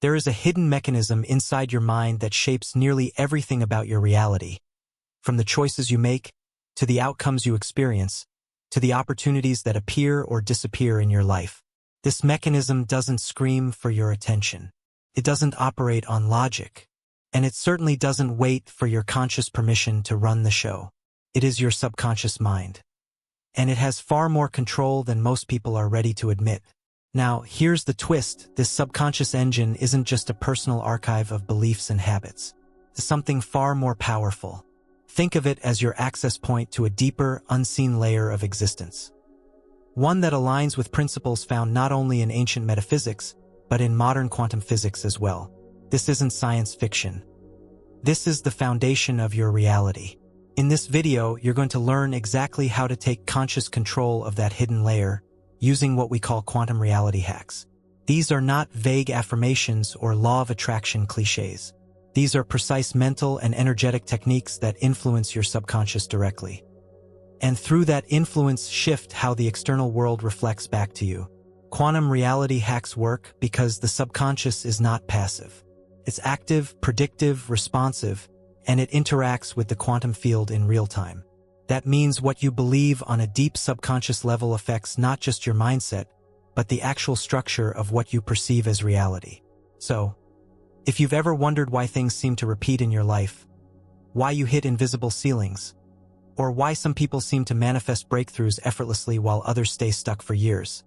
There is a hidden mechanism inside your mind that shapes nearly everything about your reality. From the choices you make, to the outcomes you experience, to the opportunities that appear or disappear in your life. This mechanism doesn't scream for your attention. It doesn't operate on logic. And it certainly doesn't wait for your conscious permission to run the show. It is your subconscious mind. And it has far more control than most people are ready to admit. Now, here's the twist. This subconscious engine isn't just a personal archive of beliefs and habits. It's something far more powerful. Think of it as your access point to a deeper, unseen layer of existence. One that aligns with principles found not only in ancient metaphysics, but in modern quantum physics as well. This isn't science fiction. This is the foundation of your reality. In this video, you're going to learn exactly how to take conscious control of that hidden layer, using what we call quantum reality hacks. These are not vague affirmations or law of attraction cliches. These are precise mental and energetic techniques that influence your subconscious directly. And through that influence, shift how the external world reflects back to you. Quantum reality hacks work because the subconscious is not passive. It's active, predictive, responsive, and it interacts with the quantum field in real time. That means what you believe on a deep subconscious level affects not just your mindset, but the actual structure of what you perceive as reality. So, if you've ever wondered why things seem to repeat in your life, why you hit invisible ceilings, or why some people seem to manifest breakthroughs effortlessly while others stay stuck for years,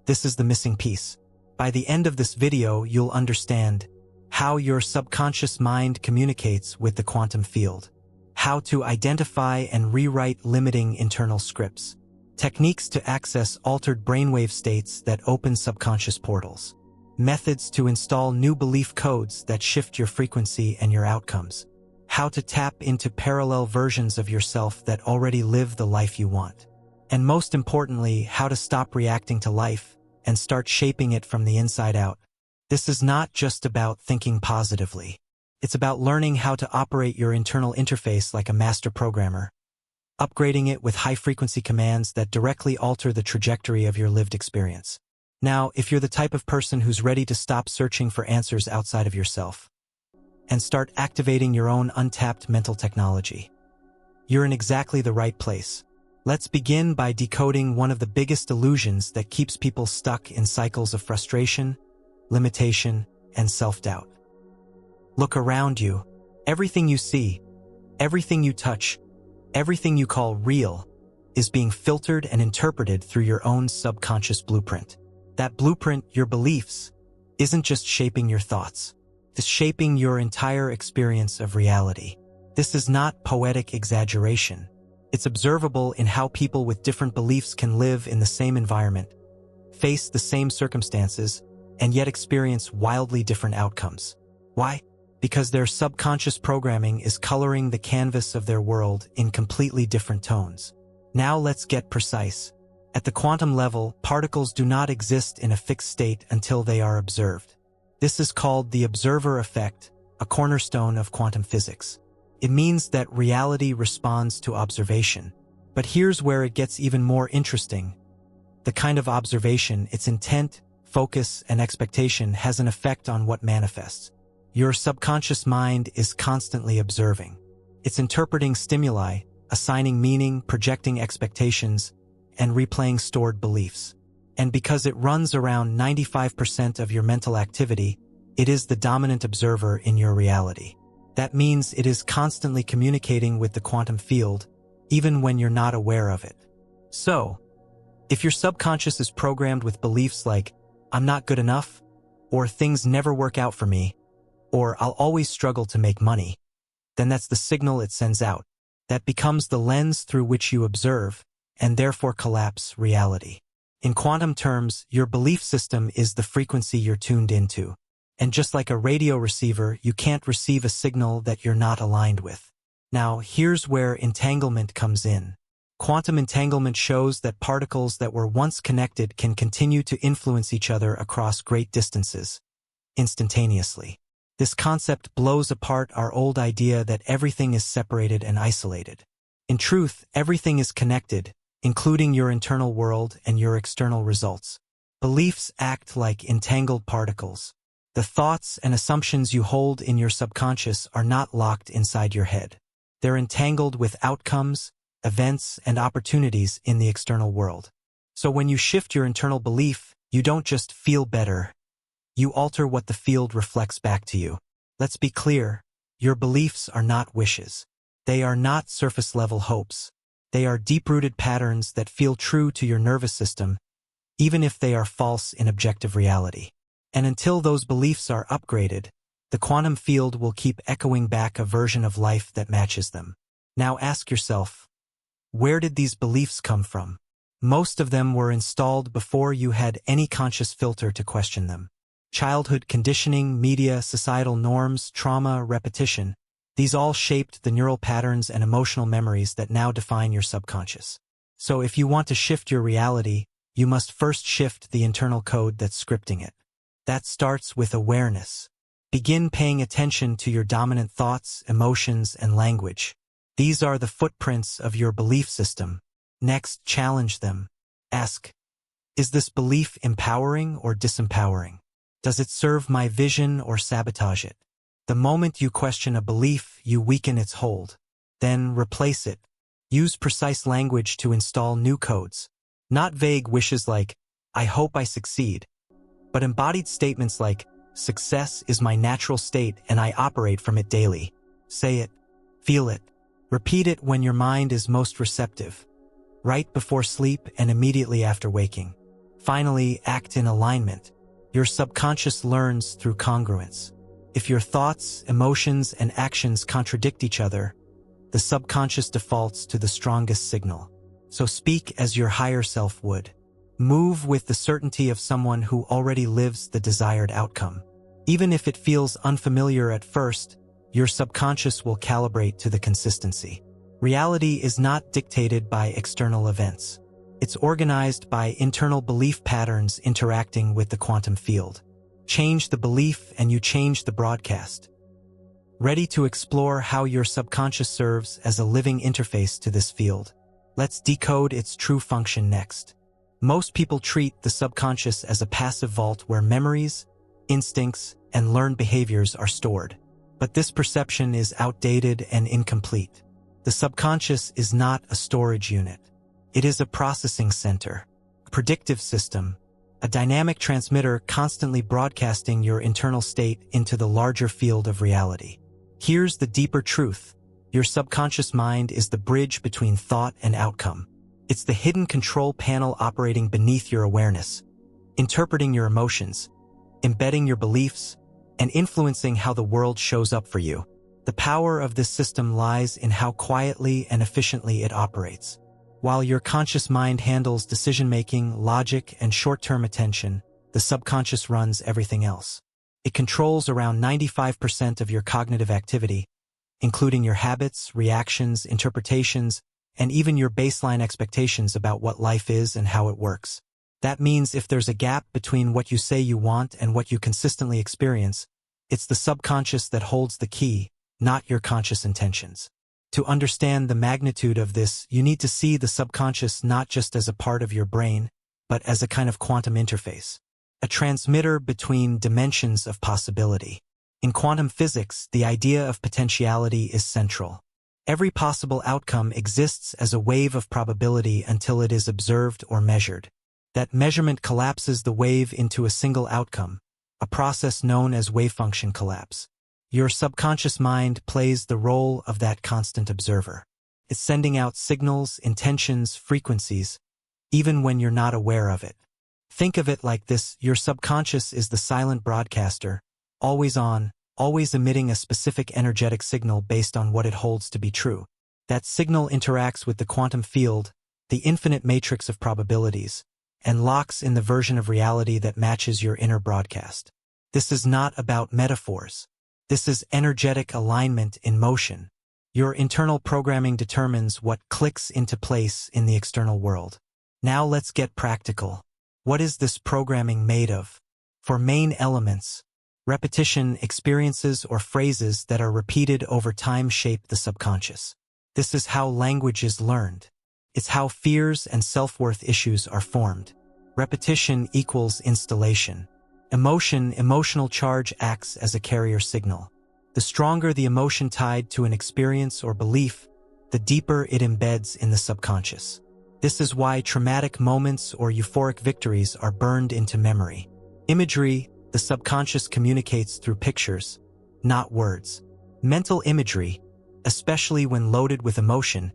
this is the missing piece. By the end of this video, you'll understand how your subconscious mind communicates with the quantum field, how to identify and rewrite limiting internal scripts, techniques to access altered brainwave states that open subconscious portals, methods to install new belief codes that shift your frequency and your outcomes, how to tap into parallel versions of yourself that already live the life you want, and most importantly, how to stop reacting to life and start shaping it from the inside out. This is not just about thinking positively. It's about learning how to operate your internal interface like a master programmer, upgrading it with high-frequency commands that directly alter the trajectory of your lived experience. Now, if you're the type of person who's ready to stop searching for answers outside of yourself and start activating your own untapped mental technology, you're in exactly the right place. Let's begin by decoding one of the biggest illusions that keeps people stuck in cycles of frustration, limitation, and self-doubt. Look around you. Everything you see, everything you touch, everything you call real is being filtered and interpreted through your own subconscious blueprint. That blueprint, your beliefs, isn't just shaping your thoughts. It's shaping your entire experience of reality. This is not poetic exaggeration. It's observable in how people with different beliefs can live in the same environment, face the same circumstances, and yet experience wildly different outcomes. Why? Because their subconscious programming is coloring the canvas of their world in completely different tones. Now let's get precise. At the quantum level, particles do not exist in a fixed state until they are observed. This is called the observer effect, a cornerstone of quantum physics. It means that reality responds to observation. But here's where it gets even more interesting. The kind of observation, its intent, focus, and expectation has an effect on what manifests. Your subconscious mind is constantly observing. It's interpreting stimuli, assigning meaning, projecting expectations, and replaying stored beliefs. And because it runs around 95% of your mental activity, it is the dominant observer in your reality. That means it is constantly communicating with the quantum field, even when you're not aware of it. So, if your subconscious is programmed with beliefs like, I'm not good enough, or things never work out for me, or I'll always struggle to make money, then that's the signal it sends out. That becomes the lens through which you observe, and therefore collapse reality. In quantum terms, your belief system is the frequency you're tuned into. And just like a radio receiver, you can't receive a signal that you're not aligned with. Now, here's where entanglement comes in. Quantum entanglement shows that particles that were once connected can continue to influence each other across great distances, instantaneously. This concept blows apart our old idea that everything is separated and isolated. In truth, everything is connected, including your internal world and your external results. Beliefs act like entangled particles. The thoughts and assumptions you hold in your subconscious are not locked inside your head. They're entangled with outcomes, events, and opportunities in the external world. So when you shift your internal belief, you don't just feel better, you alter what the field reflects back to you. Let's be clear, your beliefs are not wishes. They are not surface-level hopes. They are deep-rooted patterns that feel true to your nervous system, even if they are false in objective reality. And until those beliefs are upgraded, the quantum field will keep echoing back a version of life that matches them. Now ask yourself, where did these beliefs come from? Most of them were installed before you had any conscious filter to question them. Childhood conditioning, media, societal norms, trauma, repetition, these all shaped the neural patterns and emotional memories that now define your subconscious. So if you want to shift your reality, you must first shift the internal code that's scripting it. That starts with awareness. Begin paying attention to your dominant thoughts, emotions, and language. These are the footprints of your belief system. Next, challenge them. Ask, is this belief empowering or disempowering? Does it serve my vision or sabotage it? The moment you question a belief, you weaken its hold. Then replace it. Use precise language to install new codes. Not vague wishes like, I hope I succeed, but embodied statements like, success is my natural state and I operate from it daily. Say it. Feel it. Repeat it when your mind is most receptive. Right before sleep and immediately after waking. Finally, act in alignment. Your subconscious learns through congruence. If your thoughts, emotions, and actions contradict each other, the subconscious defaults to the strongest signal. So speak as your higher self would. Move with the certainty of someone who already lives the desired outcome. Even if it feels unfamiliar at first, your subconscious will calibrate to the consistency. Reality is not dictated by external events. It's organized by internal belief patterns interacting with the quantum field. Change the belief and you change the broadcast. Ready to explore how your subconscious serves as a living interface to this field? Let's decode its true function next. Most people treat the subconscious as a passive vault where memories, instincts, and learned behaviors are stored. But this perception is outdated and incomplete. The subconscious is not a storage unit. It is a processing center, a predictive system, a dynamic transmitter constantly broadcasting your internal state into the larger field of reality. Here's the deeper truth. Your subconscious mind is the bridge between thought and outcome. It's the hidden control panel operating beneath your awareness, interpreting your emotions, embedding your beliefs, and influencing how the world shows up for you. The power of this system lies in how quietly and efficiently it operates. While your conscious mind handles decision-making, logic, and short-term attention, the subconscious runs everything else. It controls around 95% of your cognitive activity, including your habits, reactions, interpretations, and even your baseline expectations about what life is and how it works. That means if there's a gap between what you say you want and what you consistently experience, it's the subconscious that holds the key, not your conscious intentions. To understand the magnitude of this, you need to see the subconscious not just as a part of your brain, but as a kind of quantum interface, a transmitter between dimensions of possibility. In quantum physics, the idea of potentiality is central. Every possible outcome exists as a wave of probability until it is observed or measured. That measurement collapses the wave into a single outcome, a process known as wave function collapse. Your subconscious mind plays the role of that constant observer. It's sending out signals, intentions, frequencies, even when you're not aware of it. Think of it like this: your subconscious is the silent broadcaster, always on, always emitting a specific energetic signal based on what it holds to be true. That signal interacts with the quantum field, the infinite matrix of probabilities, and locks in the version of reality that matches your inner broadcast. This is not about metaphors. This is energetic alignment in motion. Your internal programming determines what clicks into place in the external world. Now let's get practical. What is this programming made of? For main elements, repetition, experiences, or phrases that are repeated over time shape the subconscious. This is how language is learned. It's how fears and self-worth issues are formed. Repetition equals installation. Emotional charge acts as a carrier signal. The stronger the emotion tied to an experience or belief, the deeper it embeds in the subconscious. This is why traumatic moments or euphoric victories are burned into memory. Imagery, the subconscious communicates through pictures, not words. Mental imagery, especially when loaded with emotion,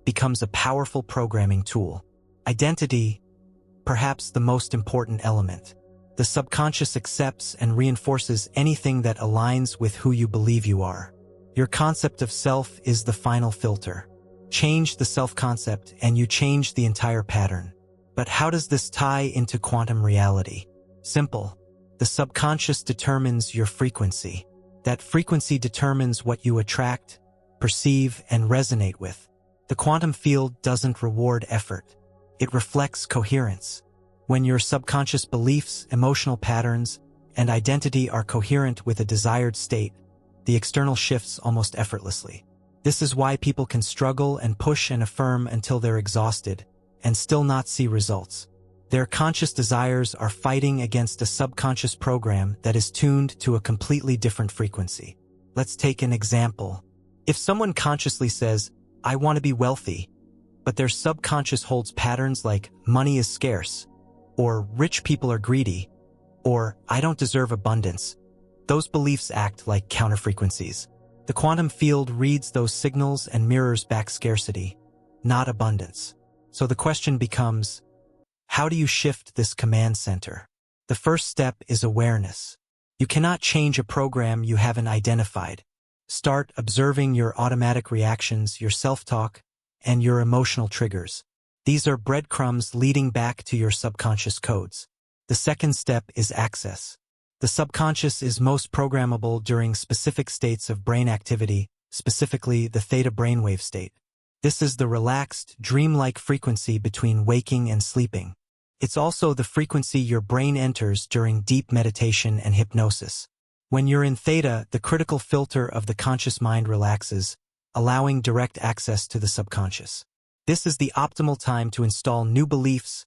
becomes a powerful programming tool. Identity, perhaps the most important element. The subconscious accepts and reinforces anything that aligns with who you believe you are. Your concept of self is the final filter. Change the self-concept and you change the entire pattern. But how does this tie into quantum reality? Simple. The subconscious determines your frequency. That frequency determines what you attract, perceive, and resonate with. The quantum field doesn't reward effort. It reflects coherence. When your subconscious beliefs, emotional patterns, and identity are coherent with a desired state, the external shifts almost effortlessly. This is why people can struggle and push and affirm until they're exhausted and still not see results. Their conscious desires are fighting against a subconscious program that is tuned to a completely different frequency. Let's take an example. If someone consciously says, "I want to be wealthy," but their subconscious holds patterns like "money is scarce," or "rich people are greedy," or "I don't deserve abundance," those beliefs act like counterfrequencies. The quantum field reads those signals and mirrors back scarcity, not abundance. So the question becomes, how do you shift this command center? The first step is awareness. You cannot change a program you haven't identified. Start observing your automatic reactions, your self-talk, and your emotional triggers. These are breadcrumbs leading back to your subconscious codes. The second step is access. The subconscious is most programmable during specific states of brain activity, specifically the theta brainwave state. This is the relaxed, dreamlike frequency between waking and sleeping. It's also the frequency your brain enters during deep meditation and hypnosis. When you're in theta, the critical filter of the conscious mind relaxes, allowing direct access to the subconscious. This is the optimal time to install new beliefs,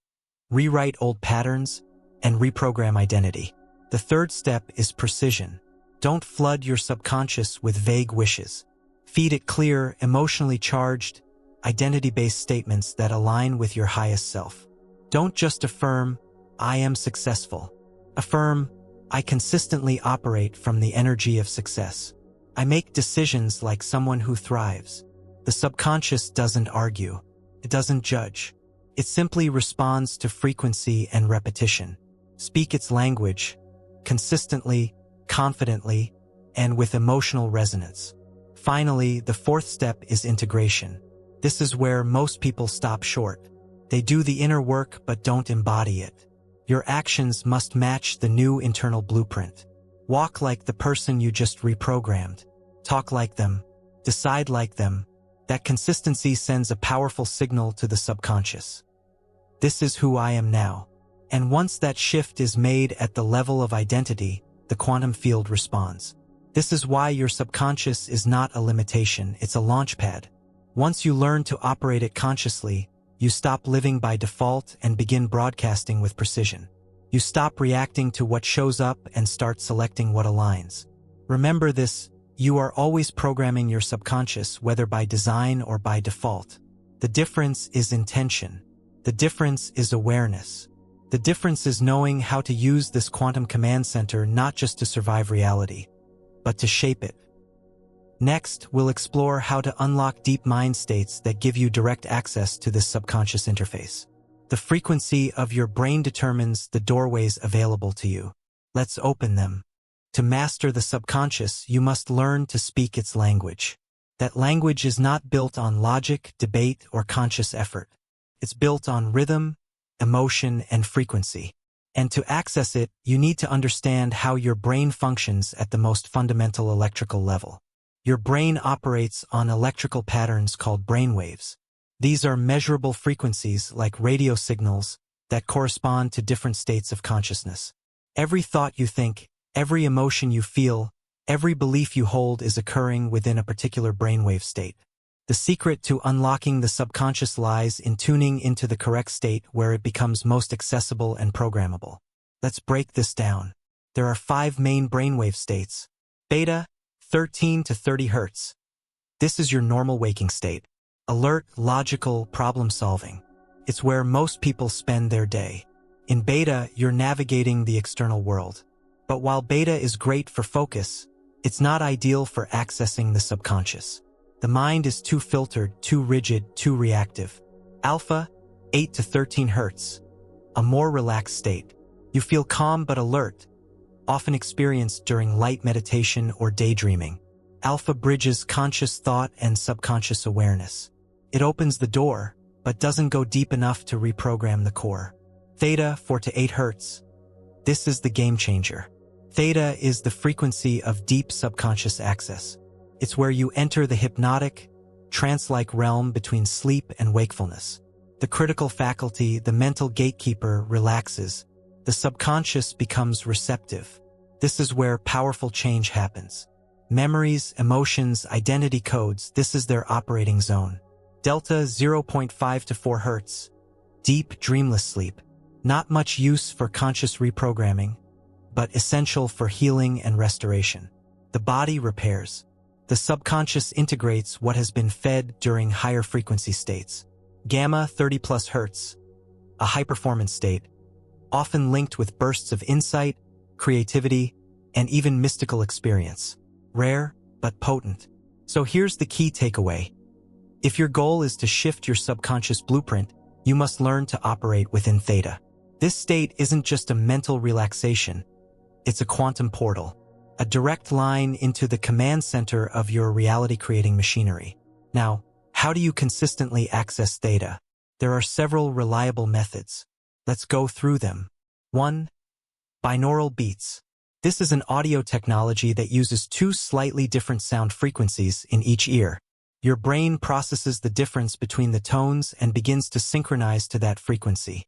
rewrite old patterns, and reprogram identity. The third step is precision. Don't flood your subconscious with vague wishes. Feed it clear, emotionally charged, identity-based statements that align with your highest self. Don't just affirm, "I am successful." Affirm, "I consistently operate from the energy of success. I make decisions like someone who thrives." The subconscious doesn't argue. It doesn't judge. It simply responds to frequency and repetition. Speak its language, consistently, confidently, and with emotional resonance. Finally, the fourth step is integration. This is where most people stop short. They do the inner work but don't embody it. Your actions must match the new internal blueprint. Walk like the person you just reprogrammed. Talk like them. Decide like them. That consistency sends a powerful signal to the subconscious. This is who I am now. And once that shift is made at the level of identity, the quantum field responds. This is why your subconscious is not a limitation, it's a launchpad. Once you learn to operate it consciously, you stop living by default and begin broadcasting with precision. You stop reacting to what shows up and start selecting what aligns. Remember this, you are always programming your subconscious, whether by design or by default. The difference is intention. The difference is awareness. The difference is knowing how to use this quantum command center not just to survive reality, but to shape it. Next, we'll explore how to unlock deep mind states that give you direct access to this subconscious interface. The frequency of your brain determines the doorways available to you. Let's open them. To master the subconscious, you must learn to speak its language. That language is not built on logic, debate, or conscious effort. It's built on rhythm, emotion, and frequency. And to access it, you need to understand how your brain functions at the most fundamental electrical level. Your brain operates on electrical patterns called brainwaves. These are measurable frequencies like radio signals that correspond to different states of consciousness. Every thought you think, every emotion you feel, every belief you hold is occurring within a particular brainwave state. The secret to unlocking the subconscious lies in tuning into the correct state where it becomes most accessible and programmable. Let's break this down. There are 5 main brainwave states. Beta, 13 to 30 Hz. This is your normal waking state. Alert, logical, problem-solving. It's where most people spend their day. In beta, you're navigating the external world. But while beta is great for focus, it's not ideal for accessing the subconscious. The mind is too filtered, too rigid, too reactive. Alpha, 8 to 13 Hz. A more relaxed state. You feel calm but alert, often experienced during light meditation or daydreaming. Alpha bridges conscious thought and subconscious awareness. It opens the door, but doesn't go deep enough to reprogram the core. Theta, 4 to 8 Hz. This is the game changer. Theta is the frequency of deep subconscious access. It's where you enter the hypnotic, trance-like realm between sleep and wakefulness. The critical faculty, the mental gatekeeper, relaxes. The subconscious becomes receptive. This is where powerful change happens. Memories, emotions, identity codes, this is their operating zone. Delta, 0.5 to 4 Hz. Deep, dreamless sleep. Not much use for conscious reprogramming, but essential for healing and restoration. The body repairs. The subconscious integrates what has been fed during higher frequency states. Gamma, 30 plus Hz. A high-performance state, often linked with bursts of insight, creativity, and even mystical experience. Rare, but potent. So here's the key takeaway. If your goal is to shift your subconscious blueprint, you must learn to operate within Theta. This state isn't just a mental relaxation, it's a quantum portal, a direct line into the command center of your reality-creating machinery. Now, how do you consistently access Theta? There are several reliable methods. Let's go through them. 1. Binaural beats. This is an audio technology that uses 2 slightly different sound frequencies in each ear. Your brain processes the difference between the tones and begins to synchronize to that frequency,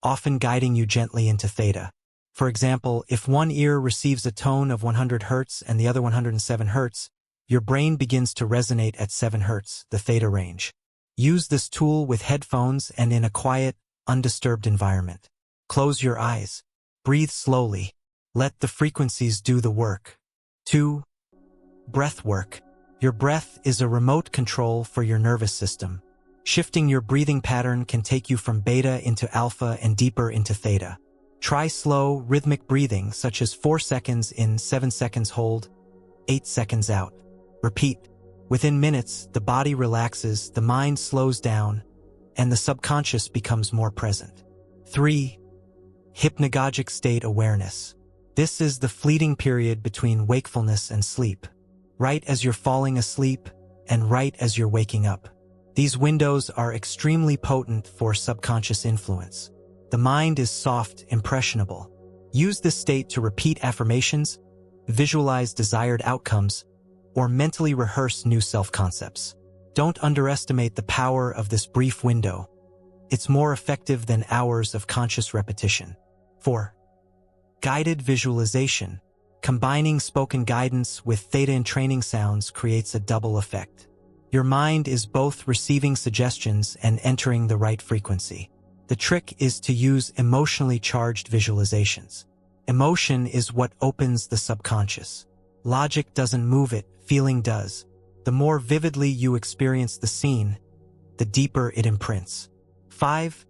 often guiding you gently into Theta. For example, if one ear receives a tone of 100 Hz and the other 107 Hz, your brain begins to resonate at 7 Hz, the Theta range. Use this tool with headphones and in a quiet, undisturbed environment. Close your eyes. Breathe slowly. Let the frequencies do the work. 2. Breath work. Your breath is a remote control for your nervous system. Shifting your breathing pattern can take you from beta into alpha and deeper into theta. Try slow, rhythmic breathing, such as 4 seconds in, 7 seconds hold, 8 seconds out. Repeat. Within minutes, the body relaxes, the mind slows down, and the subconscious becomes more present. 3. Hypnagogic state awareness. This is the fleeting period between wakefulness and sleep, right as you're falling asleep and right as you're waking up. These windows are extremely potent for subconscious influence. The mind is soft, impressionable. Use this state to repeat affirmations, visualize desired outcomes, or mentally rehearse new self-concepts. Don't underestimate the power of this brief window. It's more effective than hours of conscious repetition. 4. Guided visualization. Combining spoken guidance with theta and training sounds creates a double effect. Your mind is both receiving suggestions and entering the right frequency. The trick is to use emotionally charged visualizations. Emotion is what opens the subconscious. Logic doesn't move it, feeling does. The more vividly you experience the scene, the deeper it imprints. 5.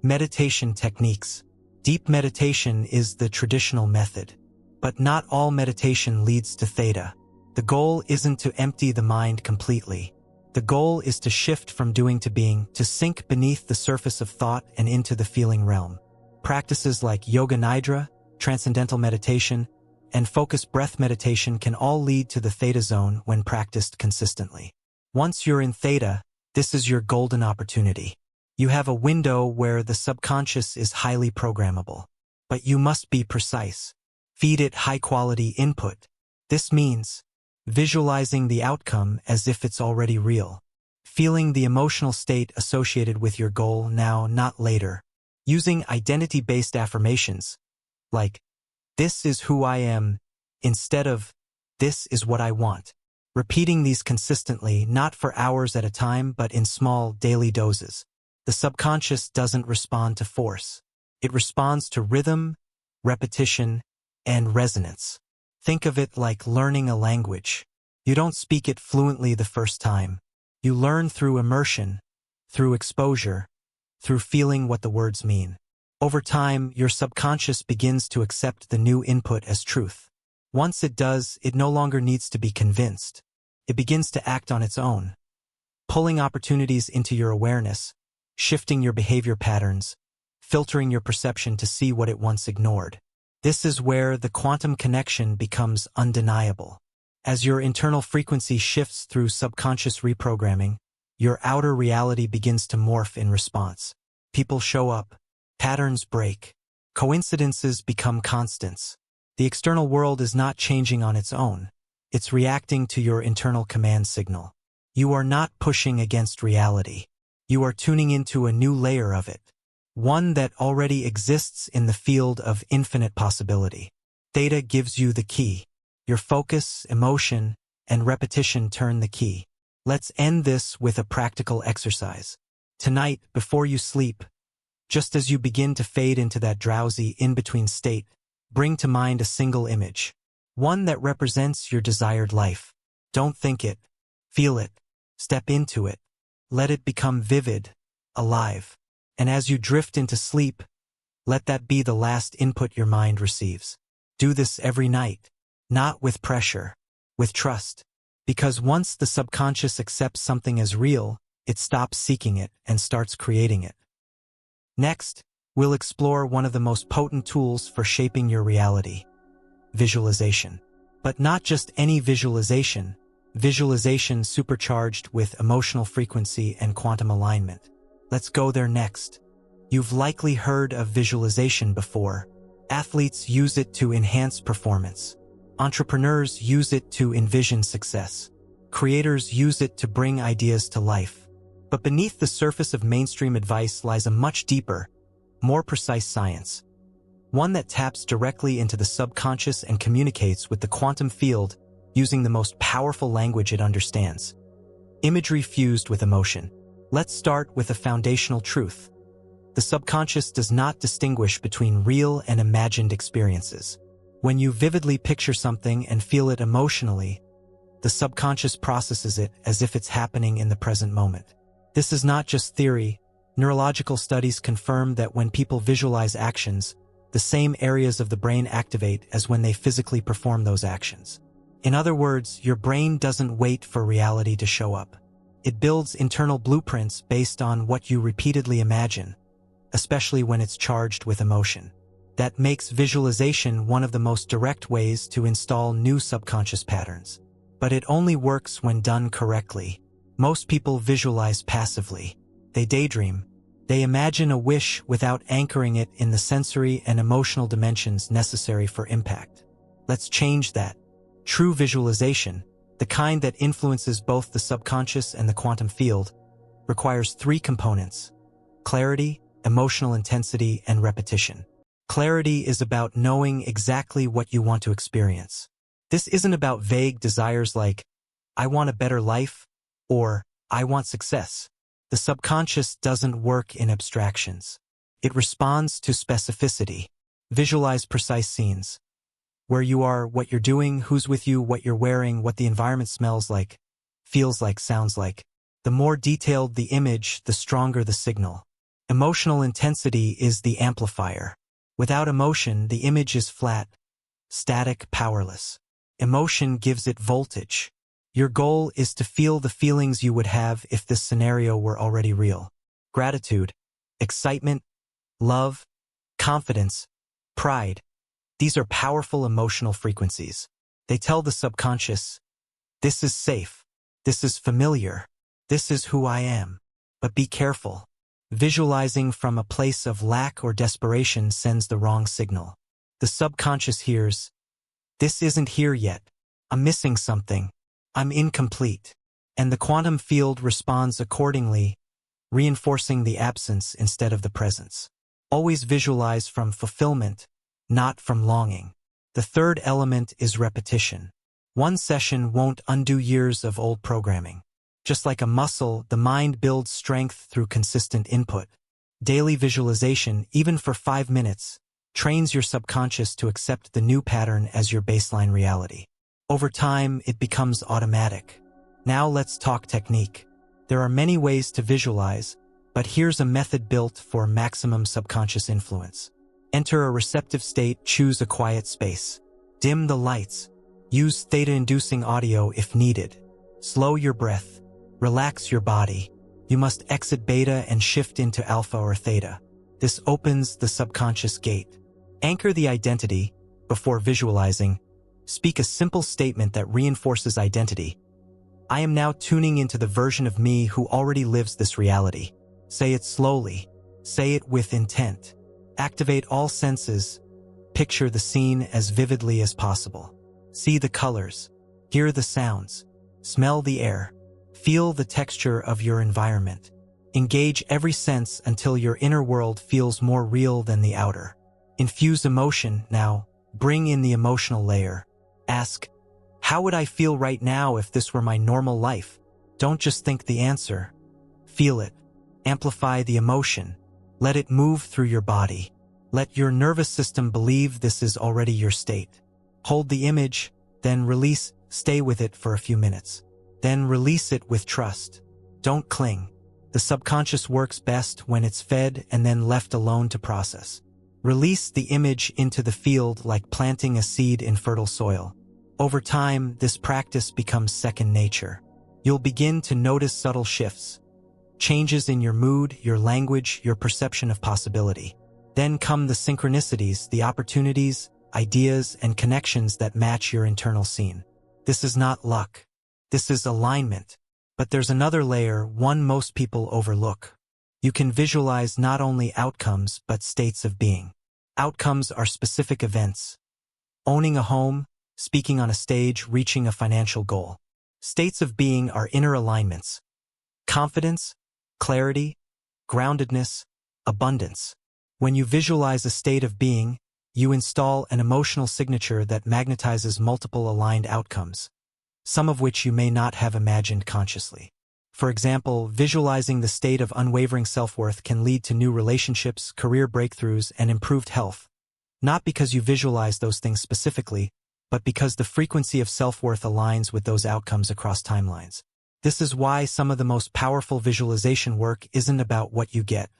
Meditation techniques. Deep meditation is the traditional method, but not all meditation leads to theta. The goal isn't to empty the mind completely. The goal is to shift from doing to being, to sink beneath the surface of thought and into the feeling realm. Practices like yoga nidra, transcendental meditation, and focused breath meditation can all lead to the theta zone when practiced consistently. Once you're in theta, this is your golden opportunity. You have a window where the subconscious is highly programmable. But you must be precise. Feed it high-quality input. This means visualizing the outcome as if it's already real. Feeling the emotional state associated with your goal now, not later. Using identity-based affirmations, like, "This is who I am," instead of, "This is what I want." Repeating these consistently, not for hours at a time, but in small, daily doses. The subconscious doesn't respond to force. It responds to rhythm, repetition, and resonance. Think of it like learning a language. You don't speak it fluently the first time. You learn through immersion, through exposure, through feeling what the words mean. Over time, your subconscious begins to accept the new input as truth. Once it does, it no longer needs to be convinced. It begins to act on its own, pulling opportunities into your awareness, shifting your behavior patterns, filtering your perception to see what it once ignored. This is where the quantum connection becomes undeniable. As your internal frequency shifts through subconscious reprogramming, your outer reality begins to morph in response. People show up, patterns break, coincidences become constants. The external world is not changing on its own. It's reacting to your internal command signal. You are not pushing against reality. You are tuning into a new layer of it, one that already exists in the field of infinite possibility. Theta gives you the key. Your focus, emotion, and repetition turn the key. Let's end this with a practical exercise. Tonight, before you sleep, just as you begin to fade into that drowsy in-between state, bring to mind a single image, one that represents your desired life. Don't think it, feel it, step into it. Let it become vivid, alive. And as you drift into sleep, let that be the last input your mind receives. Do this every night, not with pressure, with trust. Because once the subconscious accepts something as real, it stops seeking it and starts creating it. Next, we'll explore one of the most potent tools for shaping your reality: visualization. But not just any visualization. Visualization supercharged with emotional frequency and quantum alignment. Let's go there next. You've likely heard of visualization before. Athletes use it to enhance performance. Entrepreneurs use it to envision success. Creators use it to bring ideas to life. But beneath the surface of mainstream advice lies a much deeper, more precise science. One that taps directly into the subconscious and communicates with the quantum field using the most powerful language it understands. Imagery fused with emotion. Let's start with a foundational truth. The subconscious does not distinguish between real and imagined experiences. When you vividly picture something and feel it emotionally, the subconscious processes it as if it's happening in the present moment. This is not just theory. Neurological studies confirm that when people visualize actions, the same areas of the brain activate as when they physically perform those actions. In other words, your brain doesn't wait for reality to show up. It builds internal blueprints based on what you repeatedly imagine, especially when it's charged with emotion. That makes visualization one of the most direct ways to install new subconscious patterns. But it only works when done correctly. Most people visualize passively. They daydream. They imagine a wish without anchoring it in the sensory and emotional dimensions necessary for impact. Let's change that. True visualization, the kind that influences both the subconscious and the quantum field, requires three components: clarity, emotional intensity, and repetition. Clarity is about knowing exactly what you want to experience. This isn't about vague desires like, "I want a better life," or "I want success." The subconscious doesn't work in abstractions. It responds to specificity. Visualize precise scenes. Where you are, what you're doing, who's with you, what you're wearing, what the environment smells like, feels like, sounds like. The more detailed the image, the stronger the signal. Emotional intensity is the amplifier. Without emotion, the image is flat, static, powerless. Emotion gives it voltage. Your goal is to feel the feelings you would have if this scenario were already real. Gratitude, excitement, love, confidence, pride. These are powerful emotional frequencies. They tell the subconscious, "This is safe. This is familiar. This is who I am." But be careful. Visualizing from a place of lack or desperation sends the wrong signal. The subconscious hears, "This isn't here yet. I'm missing something. I'm incomplete." And the quantum field responds accordingly, reinforcing the absence instead of the presence. Always visualize from fulfillment, not from longing. The third element is repetition. One session won't undo years of old programming. Just like a muscle, the mind builds strength through consistent input. Daily visualization, even for 5 minutes, trains your subconscious to accept the new pattern as your baseline reality. Over time, it becomes automatic. Now let's talk technique. There are many ways to visualize, but here's a method built for maximum subconscious influence. Enter a receptive state, choose a quiet space. Dim the lights. Use theta-inducing audio if needed. Slow your breath. Relax your body. You must exit beta and shift into alpha or theta. This opens the subconscious gate. Anchor the identity. Before visualizing, speak a simple statement that reinforces identity. I am now tuning into the version of me who already lives this reality. Say it slowly. Say it with intent. Activate all senses. Picture the scene as vividly as possible. See the colors. Hear the sounds. Smell the air. Feel the texture of your environment. Engage every sense until your inner world feels more real than the outer. Infuse emotion. Now, bring in the emotional layer. Ask, how would I feel right now if this were my normal life? Don't just think the answer. Feel it. Amplify the emotion. Let it move through your body. Let your nervous system believe this is already your state. Hold the image, then release. Stay with it for a few minutes. Then release it with trust. Don't cling. The subconscious works best when it's fed and then left alone to process. Release the image into the field like planting a seed in fertile soil. Over time, this practice becomes second nature. You'll begin to notice subtle shifts. Changes in your mood, your language, your perception of possibility. Then come the synchronicities, the opportunities, ideas, and connections that match your internal scene. This is not luck. This is alignment. But there's another layer, one most people overlook. You can visualize not only outcomes, but states of being. Outcomes are specific events. Owning a home, speaking on a stage, reaching a financial goal. States of being are inner alignments. Confidence, clarity, groundedness, abundance. When you visualize a state of being, you install an emotional signature that magnetizes multiple aligned outcomes, some of which you may not have imagined consciously. For example, visualizing the state of unwavering self-worth can lead to new relationships, career breakthroughs, and improved health. Not because you visualize those things specifically, but because the frequency of self-worth aligns with those outcomes across timelines. This is why some of the most powerful visualization work isn't about what you get.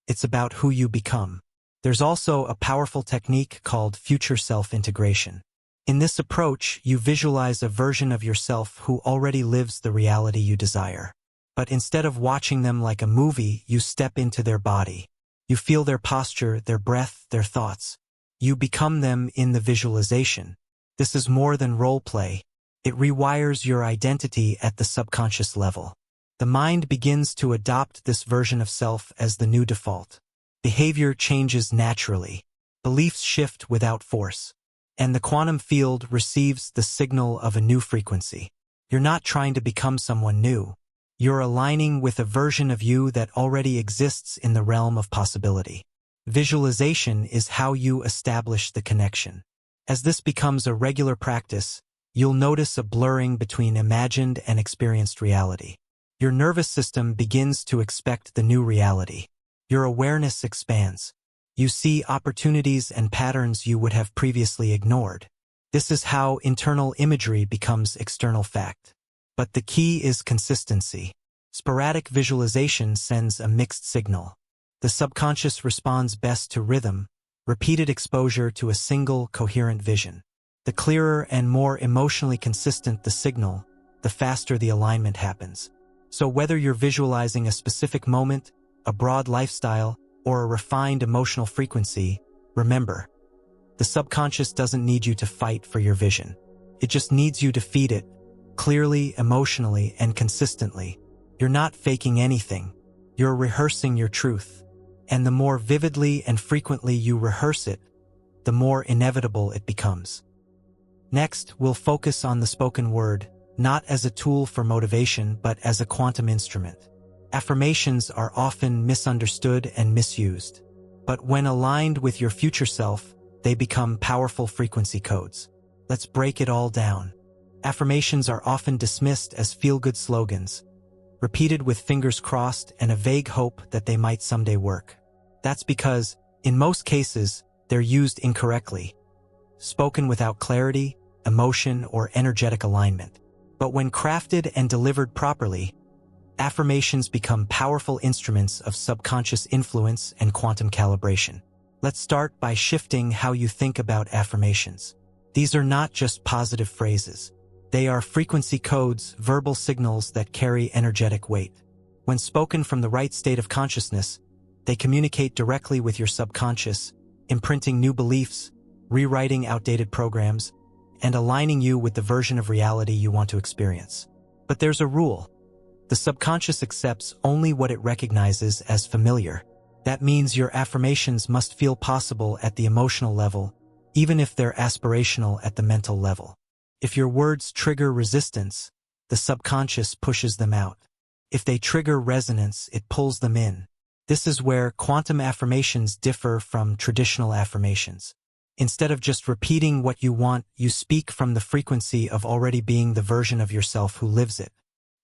It's about who you become. There's also a powerful technique called future self-integration. In this approach, you visualize a version of yourself who already lives the reality you desire. But instead of watching them like a movie, you step into their body. You feel their posture, their breath, their thoughts. You become them in the visualization. This is more than role play. It rewires your identity at the subconscious level. The mind begins to adopt this version of self as the new default. Behavior changes naturally. Beliefs shift without force. And the quantum field receives the signal of a new frequency. You're not trying to become someone new. You're aligning with a version of you that already exists in the realm of possibility. Visualization is how you establish the connection. As this becomes a regular practice, you'll notice a blurring between imagined and experienced reality. Your nervous system begins to expect the new reality. Your awareness expands. You see opportunities and patterns you would have previously ignored. This is how internal imagery becomes external fact. But the key is consistency. Sporadic visualization sends a mixed signal. The subconscious responds best to rhythm, repeated exposure to a single, coherent vision. The clearer and more emotionally consistent the signal, the faster the alignment happens. So whether you're visualizing a specific moment, a broad lifestyle, or a refined emotional frequency, remember, the subconscious doesn't need you to fight for your vision. It just needs you to feed it, clearly, emotionally, and consistently. You're not faking anything. You're rehearsing your truth. And the more vividly and frequently you rehearse it, the more inevitable it becomes. Next, we'll focus on the spoken word, not as a tool for motivation, but as a quantum instrument. Affirmations are often misunderstood and misused. But when aligned with your future self, they become powerful frequency codes. Let's break it all down. Affirmations are often dismissed as feel-good slogans, repeated with fingers crossed and a vague hope that they might someday work. That's because, in most cases, they're used incorrectly, spoken without clarity, emotion, or energetic alignment. But when crafted and delivered properly, affirmations become powerful instruments of subconscious influence and quantum calibration. Let's start by shifting how you think about affirmations. These are not just positive phrases. They are frequency codes, verbal signals that carry energetic weight. When spoken from the right state of consciousness, they communicate directly with your subconscious, imprinting new beliefs, rewriting outdated programs, and aligning you with the version of reality you want to experience. But there's a rule. The subconscious accepts only what it recognizes as familiar. That means your affirmations must feel possible at the emotional level, even if they're aspirational at the mental level. If your words trigger resistance, the subconscious pushes them out. If they trigger resonance, it pulls them in. This is where quantum affirmations differ from traditional affirmations. Instead of just repeating what you want, you speak from the frequency of already being the version of yourself who lives it.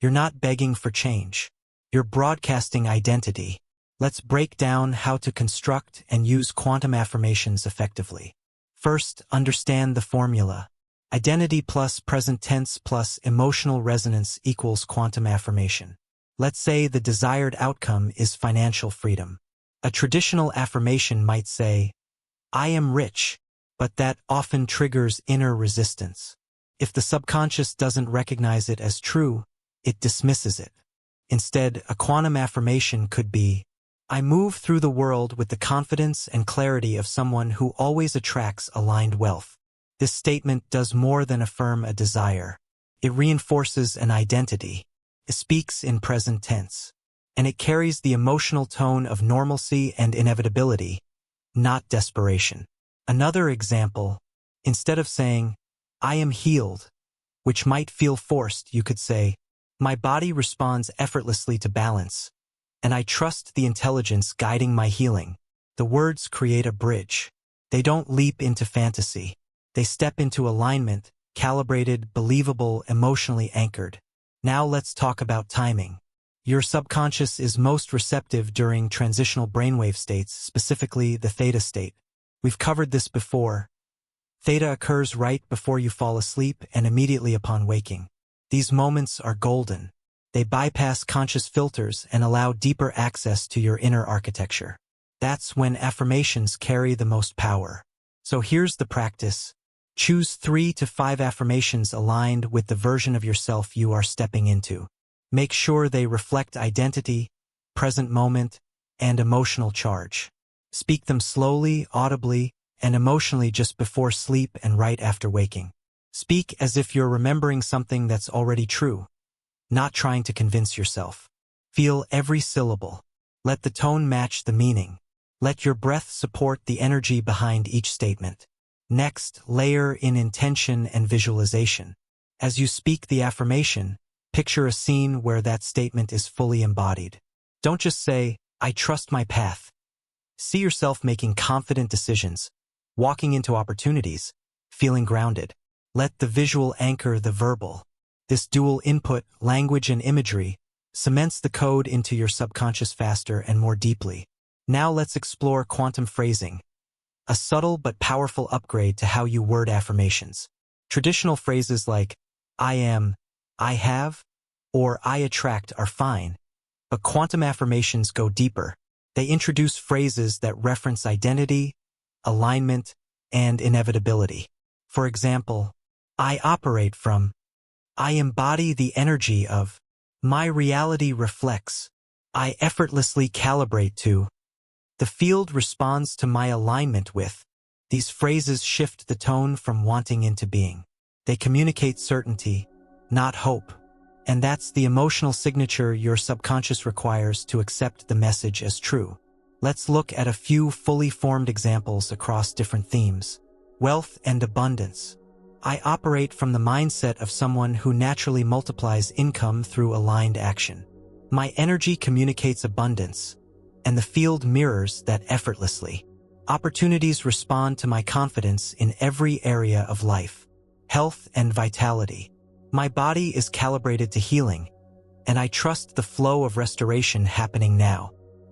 You're not begging for change. You're broadcasting identity. Let's break down how to construct and use quantum affirmations effectively. First, understand the formula. Identity plus present tense plus emotional resonance equals quantum affirmation. Let's say the desired outcome is financial freedom. A traditional affirmation might say, "I am rich," but that often triggers inner resistance. If the subconscious doesn't recognize it as true, it dismisses it. Instead, a quantum affirmation could be, "I move through the world with the confidence and clarity of someone who always attracts aligned wealth." This statement does more than affirm a desire. It reinforces an identity. It speaks in present tense. And it carries the emotional tone of normalcy and inevitability, not desperation. Another example, instead of saying, "I am healed," which might feel forced, you could say, "My body responds effortlessly to balance, and I trust the intelligence guiding my healing." The words create a bridge. They don't leap into fantasy. They step into alignment, calibrated, believable, emotionally anchored. Now let's talk about timing. Your subconscious is most receptive during transitional brainwave states, specifically the theta state. We've covered this before. Theta occurs right before you fall asleep and immediately upon waking. These moments are golden. They bypass conscious filters and allow deeper access to your inner architecture. That's when affirmations carry the most power. So here's the practice. Choose 3 to 5 affirmations aligned with the version of yourself you are stepping into. Make sure they reflect identity, present moment, and emotional charge. Speak them slowly, audibly, and emotionally just before sleep and right after waking. Speak as if you're remembering something that's already true, not trying to convince yourself. Feel every syllable. Let the tone match the meaning. Let your breath support the energy behind each statement. Next, layer in intention and visualization. As you speak the affirmation, picture a scene where that statement is fully embodied. Don't just say, "I trust my path." See yourself making confident decisions, walking into opportunities, feeling grounded. Let the visual anchor the verbal. This dual input, language and imagery, cements the code into your subconscious faster and more deeply. Now let's explore quantum phrasing, a subtle but powerful upgrade to how you word affirmations. Traditional phrases like, "I am," "I have," or "I attract" are fine, but quantum affirmations go deeper. They introduce phrases that reference identity, alignment, and inevitability. For example, "I operate from," "I embody the energy of," "My reality reflects," "I effortlessly calibrate to," "The field responds to my alignment with." These phrases shift the tone from wanting into being. They communicate certainty, not hope. And that's the emotional signature your subconscious requires to accept the message as true. Let's look at a few fully formed examples across different themes. Wealth and abundance. "I operate from the mindset of someone who naturally multiplies income through aligned action. My energy communicates abundance, and the field mirrors that effortlessly. Opportunities respond to my confidence in every area of life." Health and vitality. "My body is calibrated to healing, and I trust the flow of restoration happening now.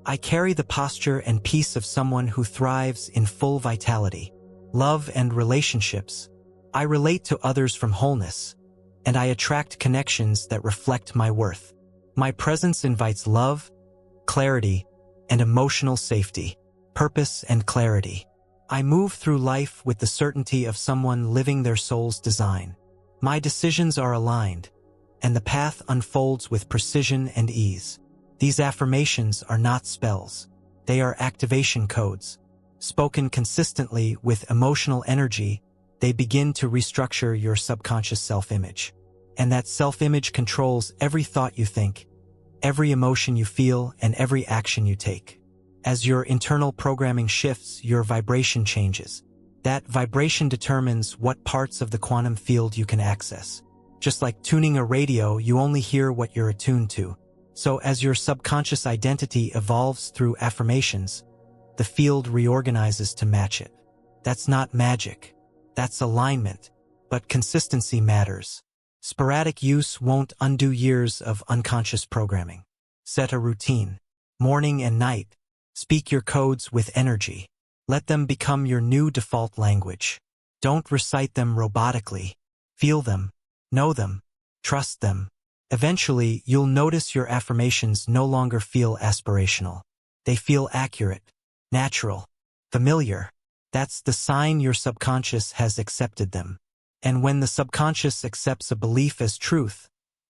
I carry the posture and peace of someone who thrives in full vitality. Love and relationships. I relate to others from wholeness, and I attract connections that reflect my worth. My presence invites love, clarity, and emotional safety, purpose and clarity. I move through life with the certainty of someone living their soul's design. My decisions are aligned, and the path unfolds with precision and ease. These affirmations are not spells. They are activation codes. Spoken consistently with emotional energy, they begin to restructure your subconscious self-image. And that self-image controls every thought you think, every emotion you feel, and every action you take. As your internal programming shifts, your vibration changes. That vibration determines what parts of the quantum field you can access. Just like tuning a radio, you only hear what you're attuned to. So as your subconscious identity evolves through affirmations, the field reorganizes to match it. That's not magic. That's alignment. But consistency matters. Sporadic use won't undo years of unconscious programming. Set a routine. Morning and night. Speak your codes with energy. Let them become your new default language. Don't recite them robotically. Feel them. Know them. Trust them. Eventually, you'll notice your affirmations no longer feel aspirational. They feel accurate, natural, familiar. That's the sign your subconscious has accepted them. And when the subconscious accepts a belief as truth,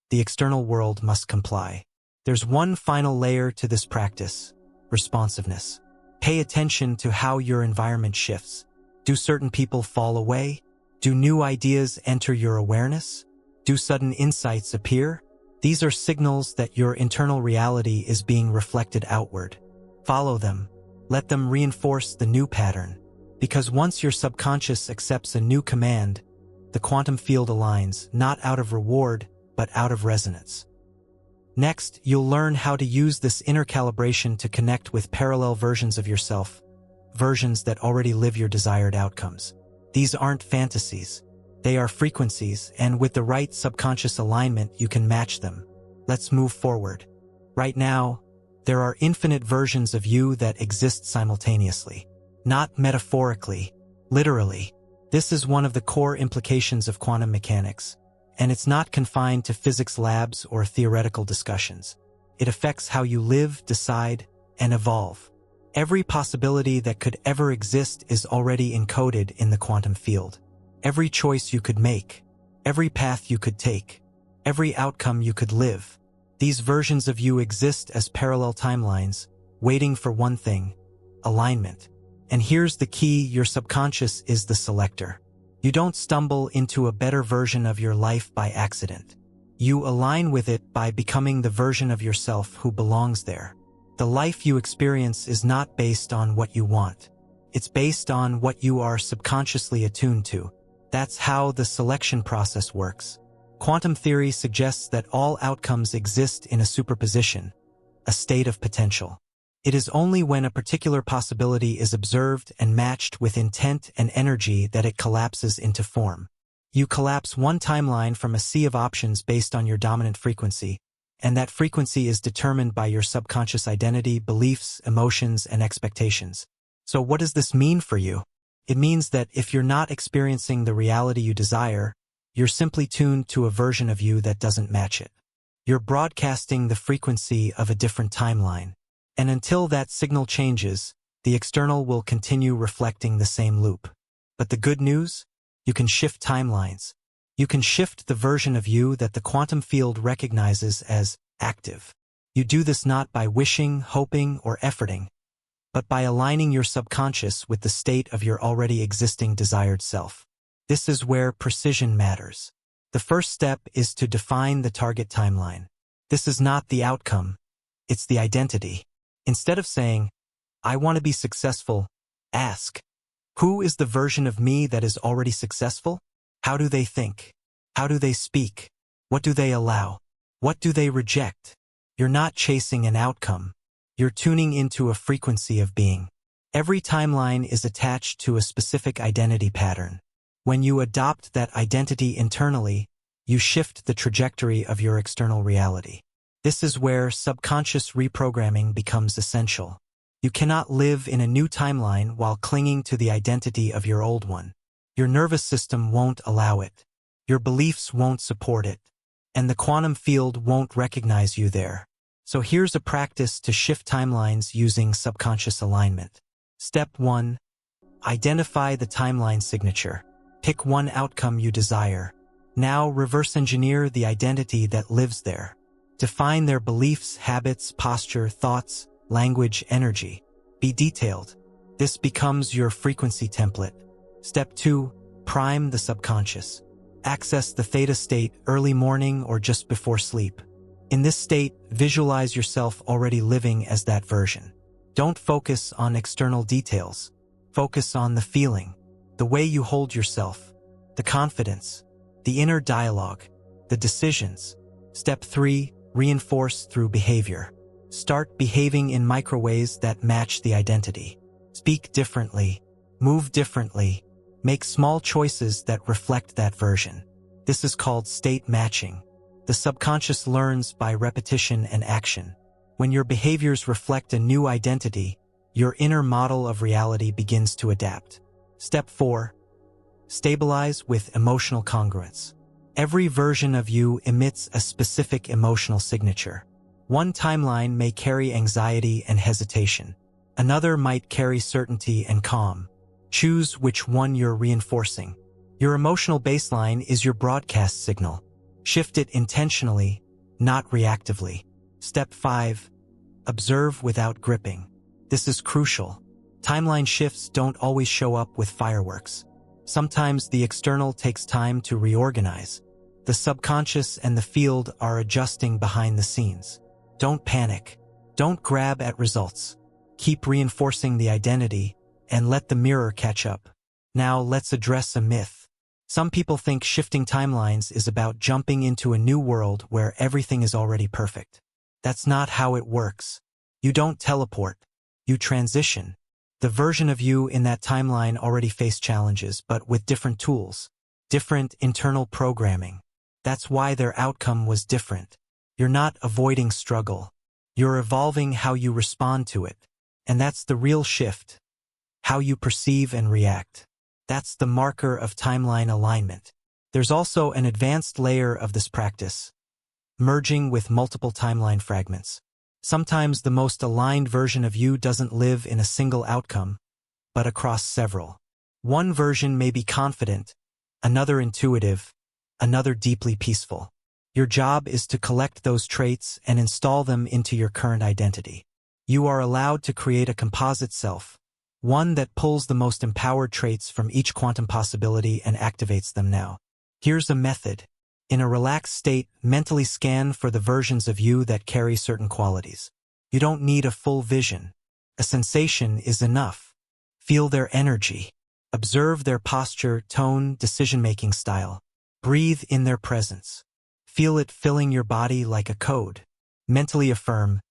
the external world must comply. There's one final layer to this practice: responsiveness. Pay attention to how your environment shifts. Do certain people fall away? Do new ideas enter your awareness? Do sudden insights appear? These are signals that your internal reality is being reflected outward. Follow them. Let them reinforce the new pattern. Because once your subconscious accepts a new command, the quantum field aligns, not out of reward, but out of resonance. Next, you'll learn how to use this inner calibration to connect with parallel versions of yourself, versions that already live your desired outcomes. These aren't fantasies. They are frequencies, and with the right subconscious alignment, you can match them. Let's move forward. Right now, there are infinite versions of you that exist simultaneously. Not metaphorically, literally. This is one of the core implications of quantum mechanics, and it's not confined to physics labs or theoretical discussions. It affects how you live, decide, and evolve. Every possibility that could ever exist is already encoded in the quantum field. Every choice you could make, every path you could take, every outcome you could live. These versions of you exist as parallel timelines, waiting for one thing: alignment. And here's the key: your subconscious is the selector. You don't stumble into a better version of your life by accident. You align with it by becoming the version of yourself who belongs there. The life you experience is not based on what you want. It's based on what you are subconsciously attuned to. That's how the selection process works. Quantum theory suggests that all outcomes exist in a superposition, a state of potential. It is only when a particular possibility is observed and matched with intent and energy that it collapses into form. You collapse one timeline from a sea of options based on your dominant frequency, and that frequency is determined by your subconscious identity, beliefs, emotions, and expectations. So what does this mean for you? It means that if you're not experiencing the reality you desire, you're simply tuned to a version of you that doesn't match it. You're broadcasting the frequency of a different timeline. And until that signal changes, the external will continue reflecting the same loop. But the good news? You can shift timelines. You can shift the version of you that the quantum field recognizes as active. You do this not by wishing, hoping, or efforting, but by aligning your subconscious with the state of your already existing desired self. This is where precision matters. The first step is to define the target timeline. This is not the outcome, it's the identity. Instead of saying, "I want to be successful," ask, who is the version of me that is already successful? How do they think? How do they speak? What do they allow? What do they reject? You're not chasing an outcome. You're tuning into a frequency of being. Every timeline is attached to a specific identity pattern. When you adopt that identity internally, you shift the trajectory of your external reality. This is where subconscious reprogramming becomes essential. You cannot live in a new timeline while clinging to the identity of your old one. Your nervous system won't allow it. Your beliefs won't support it. And the quantum field won't recognize you there. So here's a practice to shift timelines using subconscious alignment. Step 1. Identify the timeline signature. Pick one outcome you desire. Now reverse engineer the identity that lives there. Define their beliefs, habits, posture, thoughts, language, energy. Be detailed. This becomes your frequency template. Step 2. Prime the subconscious. Access the Theta state early morning or just before sleep. In this state, visualize yourself already living as that version. Don't focus on external details. Focus on the feeling, the way you hold yourself, the confidence, the inner dialogue, the decisions. Step 3. Reinforce through behavior. Start behaving in micro ways that match the identity. Speak differently. Move differently. Make small choices that reflect that version. This is called state matching. The subconscious learns by repetition and action. When your behaviors reflect a new identity, your inner model of reality begins to adapt. Step 4. Stabilize with emotional congruence. Every version of you emits a specific emotional signature. One timeline may carry anxiety and hesitation. Another might carry certainty and calm. Choose which one you're reinforcing. Your emotional baseline is your broadcast signal. Shift it intentionally, not reactively. Step 5. Observe without gripping. This is crucial. Timeline shifts don't always show up with fireworks. Sometimes the external takes time to reorganize. The subconscious and the field are adjusting behind the scenes. Don't panic. Don't grab at results. Keep reinforcing the identity and let the mirror catch up. Now let's address a myth. Some people think shifting timelines is about jumping into a new world where everything is already perfect. That's not how it works. You don't teleport. You transition. The version of you in that timeline already faced challenges, but with different tools, different internal programming. That's why their outcome was different. You're not avoiding struggle. You're evolving how you respond to it. And that's the real shift. How you perceive and react. That's the marker of timeline alignment. There's also an advanced layer of this practice. Merging with multiple timeline fragments. Sometimes the most aligned version of you doesn't live in a single outcome, but across several. One version may be confident, another intuitive, another deeply peaceful. Your job is to collect those traits and install them into your current identity. You are allowed to create a composite self, one that pulls the most empowered traits from each quantum possibility and activates them now. Here's a method. In a relaxed state, mentally scan for the versions of you that carry certain qualities. You don't need a full vision. A sensation is enough. Feel their energy. Observe their posture, tone, decision-making style. Breathe in their presence. Feel it filling your body like a code. Mentally affirm,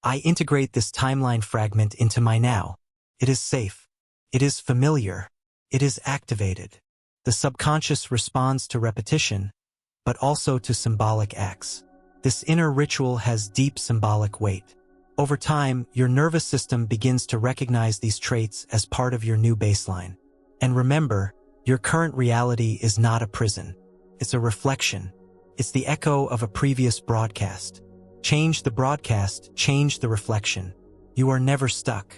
I integrate this timeline fragment into my now. It is safe. It is familiar. It is activated. The subconscious responds to repetition, but also to symbolic acts. This inner ritual has deep symbolic weight. Over time, your nervous system begins to recognize these traits as part of your new baseline. And remember, your current reality is not a prison. It's a reflection. It's the echo of a previous broadcast. Change the broadcast, change the reflection. You are never stuck.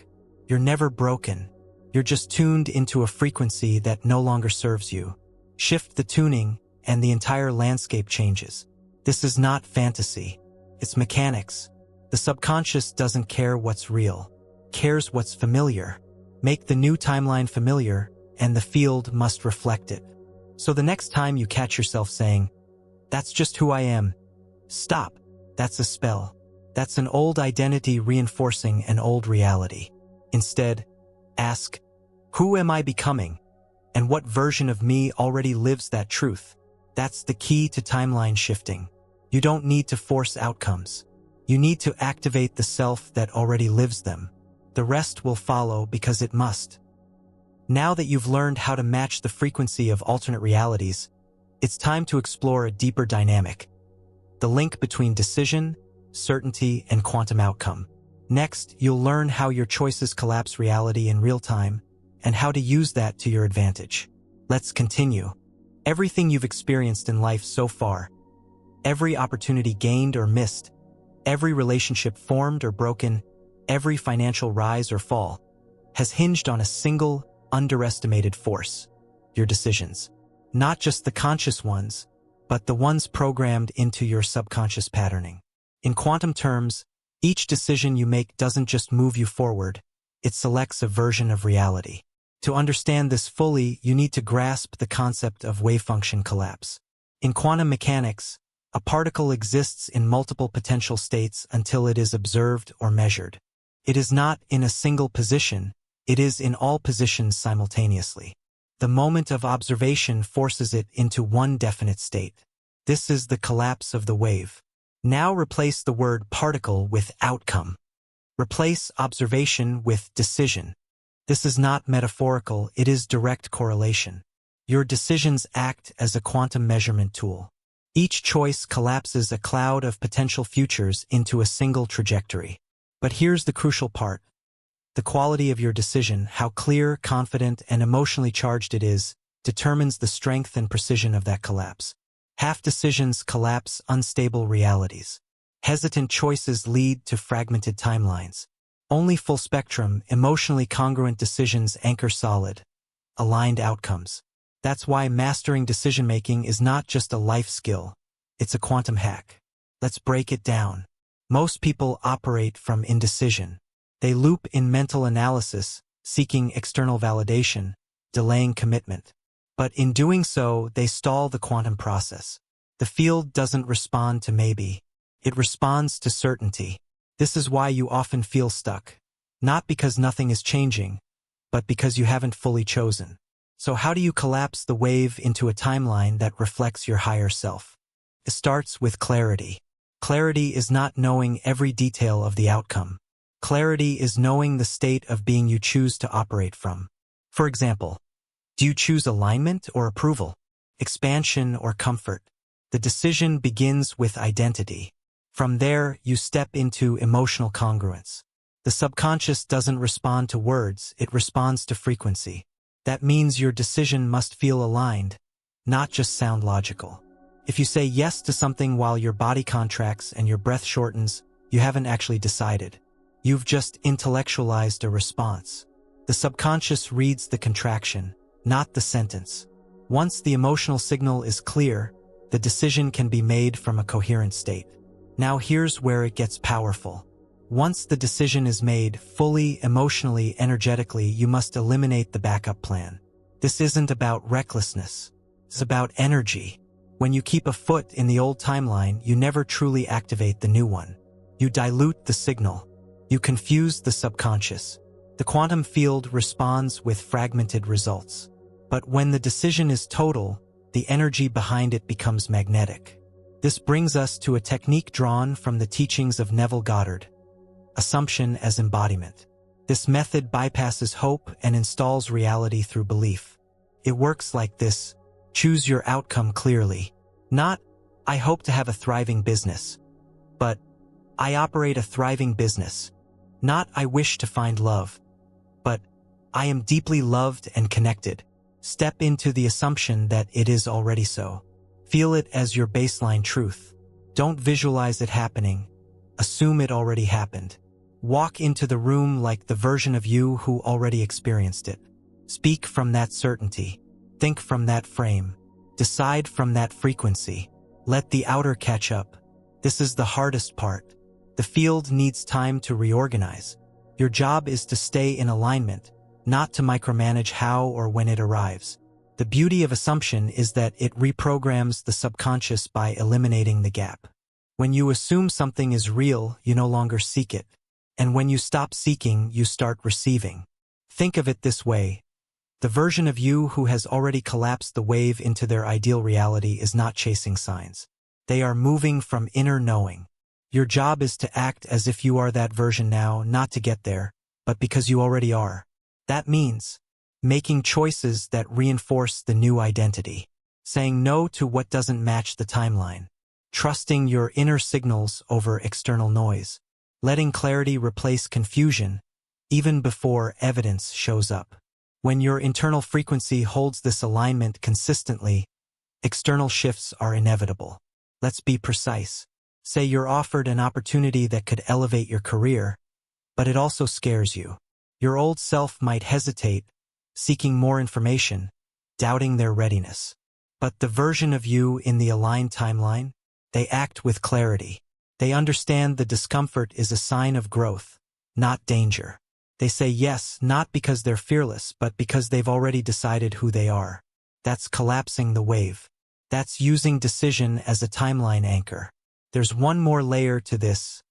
You're never broken. You're just tuned into a frequency that no longer serves you. Shift the tuning, and the entire landscape changes. This is not fantasy. It's mechanics. The subconscious doesn't care what's real. It cares what's familiar. Make the new timeline familiar, and the field must reflect it. So the next time you catch yourself saying, "That's just who I am," stop. That's a spell. That's an old identity reinforcing an old reality. Instead, ask, who am I becoming? And what version of me already lives that truth? That's the key to timeline shifting. You don't need to force outcomes. You need to activate the self that already lives them. The rest will follow because it must. Now that you've learned how to match the frequency of alternate realities, it's time to explore a deeper dynamic. The link between decision, certainty, and quantum outcome. Next, you'll learn how your choices collapse reality in real time and how to use that to your advantage. Let's continue. Everything you've experienced in life so far, every opportunity gained or missed, every relationship formed or broken, every financial rise or fall, has hinged on a single, underestimated force: your decisions. Not just the conscious ones, but the ones programmed into your subconscious patterning. In quantum terms, each decision you make doesn't just move you forward, it selects a version of reality. To understand this fully, you need to grasp the concept of wave function collapse. In quantum mechanics, a particle exists in multiple potential states until it is observed or measured. It is not in a single position, it is in all positions simultaneously. The moment of observation forces it into one definite state. This is the collapse of the wave. Now replace the word particle with outcome. Replace observation with decision. This is not metaphorical, it is direct correlation. Your decisions act as a quantum measurement tool. Each choice collapses a cloud of potential futures into a single trajectory. But here's the crucial part. The quality of your decision, how clear, confident, and emotionally charged it is, determines the strength and precision of that collapse. Half decisions collapse unstable realities. Hesitant choices lead to fragmented timelines. Only full-spectrum, emotionally congruent decisions anchor solid, aligned outcomes. That's why mastering decision-making is not just a life skill, it's a quantum hack. Let's break it down. Most people operate from indecision. They loop in mental analysis, seeking external validation, delaying commitment. But in doing so, they stall the quantum process. The field doesn't respond to maybe. It responds to certainty. This is why you often feel stuck. Not because nothing is changing, but because you haven't fully chosen. So how do you collapse the wave into a timeline that reflects your higher self? It starts with clarity. Clarity is not knowing every detail of the outcome. Clarity is knowing the state of being you choose to operate from. For example, do you choose alignment or approval? Expansion or comfort? The decision begins with identity. From there, you step into emotional congruence. The subconscious doesn't respond to words, it responds to frequency. That means your decision must feel aligned, not just sound logical. If you say yes to something while your body contracts and your breath shortens, you haven't actually decided. You've just intellectualized a response. The subconscious reads the contraction, not the sentence. Once the emotional signal is clear, the decision can be made from a coherent state. Now here's where it gets powerful. Once the decision is made, fully, emotionally, energetically, you must eliminate the backup plan. This isn't about recklessness. It's about energy. When you keep a foot in the old timeline, you never truly activate the new one. You dilute the signal. You confuse the subconscious. The quantum field responds with fragmented results. But when the decision is total, the energy behind it becomes magnetic. This brings us to a technique drawn from the teachings of Neville Goddard: assumption as embodiment. This method bypasses hope and installs reality through belief. It works like this: choose your outcome clearly. Not, I hope to have a thriving business, but I operate a thriving business. Not, I wish to find love, but I am deeply loved and connected. Step into the assumption that it is already so. Feel it as your baseline truth. Don't visualize it happening. Assume it already happened. Walk into the room like the version of you who already experienced it. Speak from that certainty. Think from that frame. Decide from that frequency. Let the outer catch up. This is the hardest part. The field needs time to reorganize. Your job is to stay in alignment, not to micromanage how or when it arrives. The beauty of assumption is that it reprograms the subconscious by eliminating the gap. When you assume something is real, you no longer seek it. And when you stop seeking, you start receiving. Think of it this way. The version of you who has already collapsed the wave into their ideal reality is not chasing signs. They are moving from inner knowing. Your job is to act as if you are that version now, not to get there, but because you already are. That means making choices that reinforce the new identity, saying no to what doesn't match the timeline, trusting your inner signals over external noise, letting clarity replace confusion even before evidence shows up. When your internal frequency holds this alignment consistently, external shifts are inevitable. Let's be precise. Say you're offered an opportunity that could elevate your career, but it also scares you. Your old self might hesitate, seeking more information, doubting their readiness. But the version of you in the aligned timeline, they act with clarity. They understand the discomfort is a sign of growth, not danger. They say yes, not because they're fearless, but because they've already decided who they are. That's collapsing the wave. That's using decision as a timeline anchor. There's one more layer to this: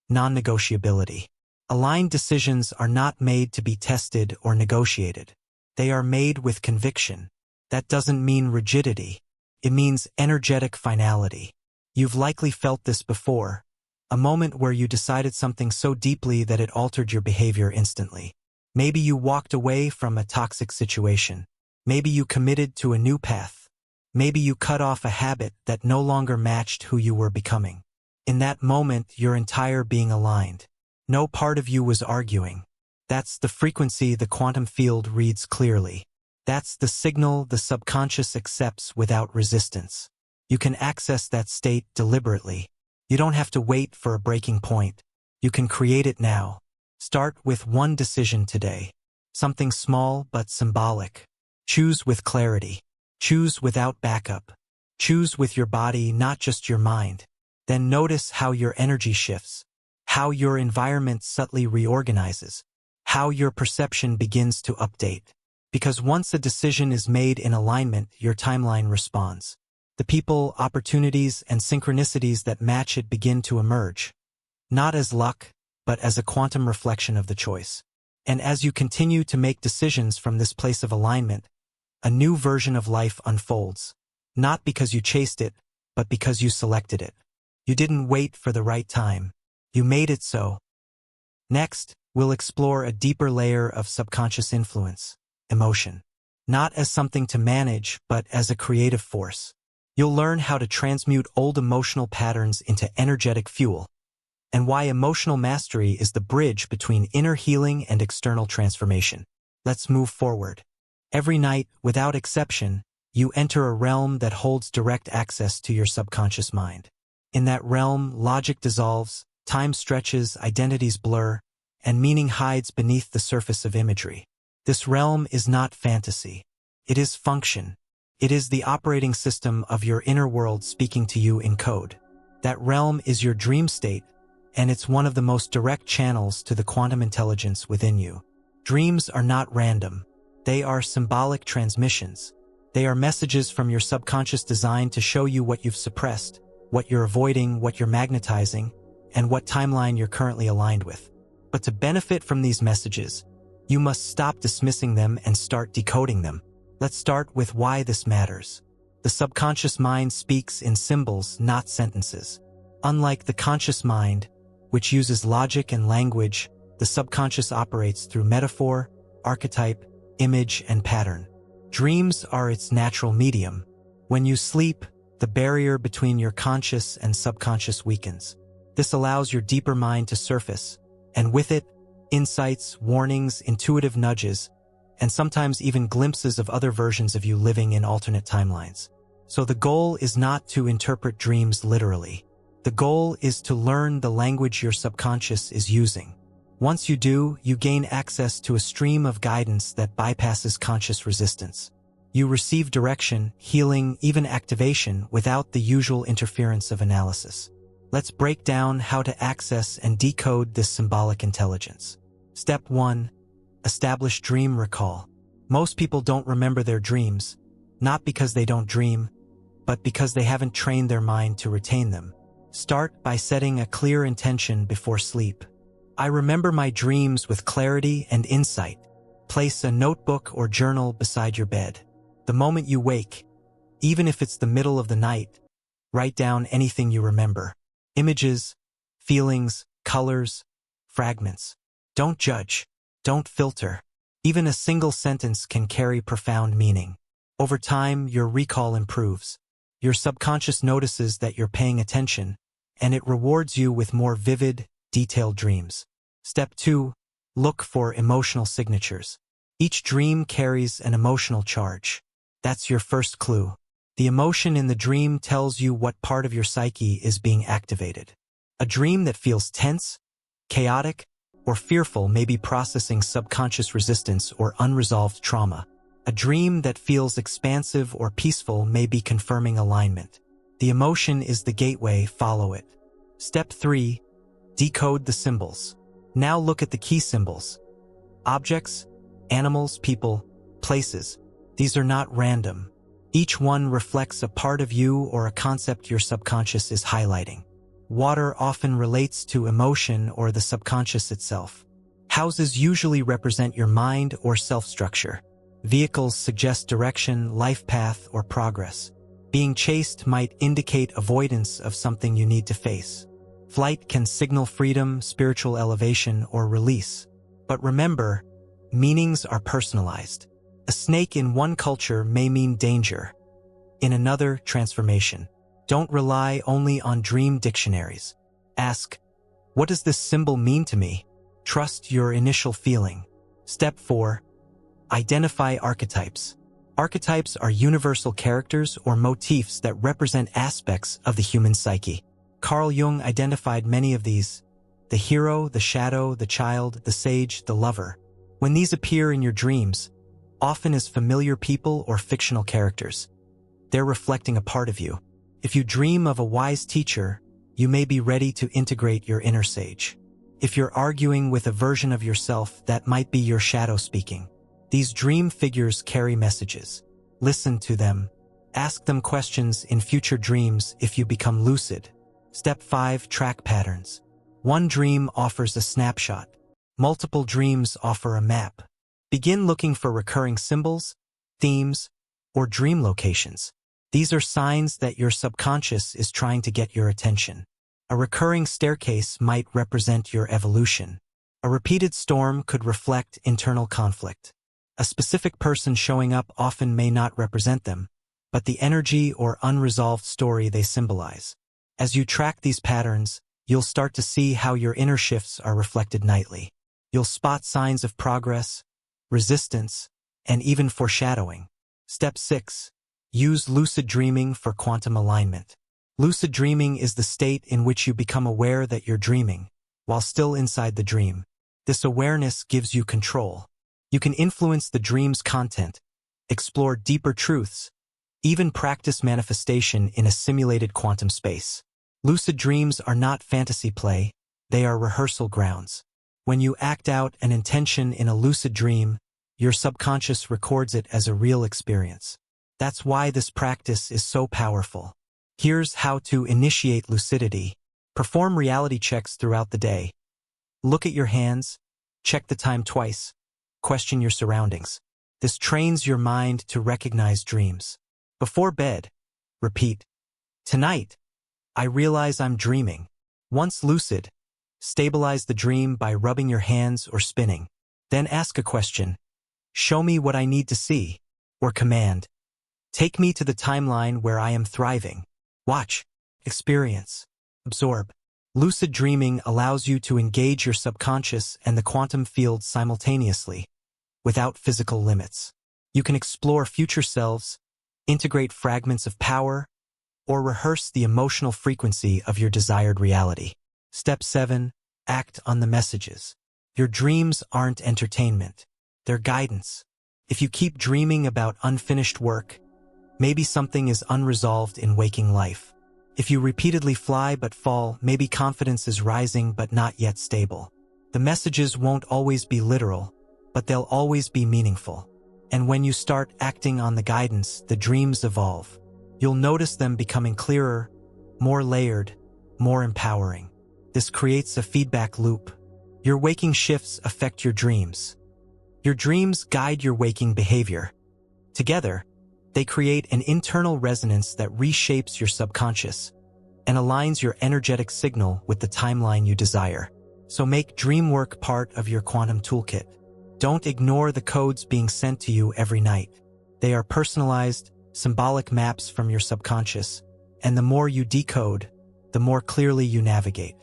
non-negotiability. Aligned decisions are not made to be tested or negotiated. They are made with conviction. That doesn't mean rigidity. It means energetic finality. You've likely felt this before, a moment where you decided something so deeply that it altered your behavior instantly. Maybe you walked away from a toxic situation. Maybe you committed to a new path. Maybe you cut off a habit that no longer matched who you were becoming. In that moment, your entire being aligned. No part of you was arguing. That's the frequency the quantum field reads clearly. That's the signal the subconscious accepts without resistance. You can access that state deliberately. You don't have to wait for a breaking point. You can create it now. Start with one decision today. Something small but symbolic. Choose with clarity. Choose without backup. Choose with your body, not just your mind. Then notice how your energy shifts, how your environment subtly reorganizes, how your perception begins to update. Because once a decision is made in alignment, your timeline responds. The people, opportunities, and synchronicities that match it begin to emerge, not as luck, but as a quantum reflection of the choice. And as you continue to make decisions from this place of alignment, a new version of life unfolds, not because you chased it, but because you selected it. You didn't wait for the right time. You made it so. Next, we'll explore a deeper layer of subconscious influence, emotion. Not as something to manage, but as a creative force. You'll learn how to transmute old emotional patterns into energetic fuel, and why emotional mastery is the bridge between inner healing and external transformation. Let's move forward. Every night, without exception, you enter a realm that holds direct access to your subconscious mind. In that realm, logic dissolves, time stretches, identities blur, and meaning hides beneath the surface of imagery. This realm is not fantasy. It is function. It is the operating system of your inner world speaking to you in code. That realm is your dream state, and it's one of the most direct channels to the quantum intelligence within you. Dreams are not random. They are symbolic transmissions. They are messages from your subconscious designed to show you what you've suppressed, what you're avoiding, what you're magnetizing, and what timeline you're currently aligned with. But to benefit from these messages, you must stop dismissing them and start decoding them. Let's start with why this matters. The subconscious mind speaks in symbols, not sentences. Unlike the conscious mind, which uses logic and language, the subconscious operates through metaphor, archetype, image, and pattern. Dreams are its natural medium. When you sleep, the barrier between your conscious and subconscious weakens. This allows your deeper mind to surface, and with it, insights, warnings, intuitive nudges, and sometimes even glimpses of other versions of you living in alternate timelines. So the goal is not to interpret dreams literally. The goal is to learn the language your subconscious is using. Once you do, you gain access to a stream of guidance that bypasses conscious resistance. You receive direction, healing, even activation without the usual interference of analysis. Let's break down how to access and decode this symbolic intelligence. Step 1. Establish dream recall. Most people don't remember their dreams, not because they don't dream, but because they haven't trained their mind to retain them. Start by setting a clear intention before sleep. I remember my dreams with clarity and insight. Place a notebook or journal beside your bed. The moment you wake, even if it's the middle of the night, write down anything you remember. Images, feelings, colors, fragments. Don't judge. Don't filter. Even a single sentence can carry profound meaning. Over time, your recall improves. Your subconscious notices that you're paying attention, and it rewards you with more vivid, detailed dreams. Step 2. Look for emotional signatures. Each dream carries an emotional charge. That's your first clue. The emotion in the dream tells you what part of your psyche is being activated. A dream that feels tense, chaotic, or fearful may be processing subconscious resistance or unresolved trauma. A dream that feels expansive or peaceful may be confirming alignment. The emotion is the gateway, follow it. Step 3. Decode the symbols. Now look at the key symbols. Objects, animals, people, places. These are not random. Each one reflects a part of you or a concept your subconscious is highlighting. Water often relates to emotion or the subconscious itself. Houses usually represent your mind or self-structure. Vehicles suggest direction, life path, or progress. Being chased might indicate avoidance of something you need to face. Flight can signal freedom, spiritual elevation, or release. But remember, meanings are personalized. A snake in one culture may mean danger, in another, transformation. Don't rely only on dream dictionaries. Ask, what does this symbol mean to me? Trust your initial feeling. Step 4. Identify archetypes. Archetypes are universal characters or motifs that represent aspects of the human psyche. Carl Jung identified many of these: the hero, the shadow, the child, the sage, the lover. When these appear in your dreams, often as familiar people or fictional characters, they're reflecting a part of you. If you dream of a wise teacher, you may be ready to integrate your inner sage. If you're arguing with a version of yourself, that might be your shadow speaking. These dream figures carry messages. Listen to them. Ask them questions in future dreams if you become lucid. Step 5. Track patterns. One dream offers a snapshot. Multiple dreams offer a map. Begin looking for recurring symbols, themes, or dream locations. These are signs that your subconscious is trying to get your attention. A recurring staircase might represent your evolution. A repeated storm could reflect internal conflict. A specific person showing up often may not represent them, but the energy or unresolved story they symbolize. As you track these patterns, you'll start to see how your inner shifts are reflected nightly. You'll spot signs of progress, resistance, and even foreshadowing. Step 6. Use lucid dreaming for quantum alignment. Lucid dreaming is the state in which you become aware that you're dreaming, while still inside the dream. This awareness gives you control. You can influence the dream's content, explore deeper truths, even practice manifestation in a simulated quantum space. Lucid dreams are not fantasy play, they are rehearsal grounds. When you act out an intention in a lucid dream, your subconscious records it as a real experience. That's why this practice is so powerful. Here's how to initiate lucidity. Perform reality checks throughout the day. Look at your hands, check the time twice, question your surroundings. This trains your mind to recognize dreams. Before bed, repeat, "Tonight, I realize I'm dreaming." Once lucid, stabilize the dream by rubbing your hands or spinning. Then ask a question. Show me what I need to see. Or command, take me to the timeline where I am thriving. Watch, experience, absorb. Lucid dreaming allows you to engage your subconscious and the quantum field simultaneously, without physical limits. You can explore future selves, integrate fragments of power, or rehearse the emotional frequency of your desired reality. Step 7. Act on the messages. Your dreams aren't entertainment. They're guidance. If you keep dreaming about unfinished work, maybe something is unresolved in waking life. If you repeatedly fly but fall, maybe confidence is rising but not yet stable. The messages won't always be literal, but they'll always be meaningful. And when you start acting on the guidance, the dreams evolve. You'll notice them becoming clearer, more layered, more empowering. This creates a feedback loop. Your waking shifts affect your dreams. Your dreams guide your waking behavior. Together, they create an internal resonance that reshapes your subconscious and aligns your energetic signal with the timeline you desire. So make dream work part of your quantum toolkit. Don't ignore the codes being sent to you every night. They are personalized, symbolic maps from your subconscious, and the more you decode, the more clearly you navigate.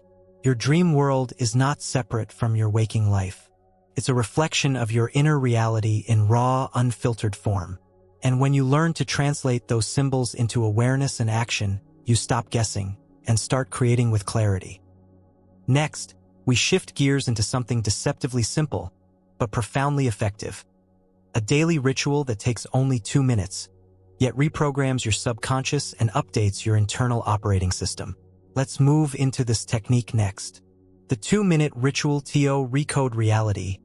Your dream world is not separate from your waking life. It's a reflection of your inner reality in raw, unfiltered form. And when you learn to translate those symbols into awareness and action, you stop guessing and start creating with clarity. Next, we shift gears into something deceptively simple, but profoundly effective. A daily ritual that takes only 2 minutes, yet reprograms your subconscious and updates your internal operating system. Let's move into this technique next. The 2-minute ritual to recode reality.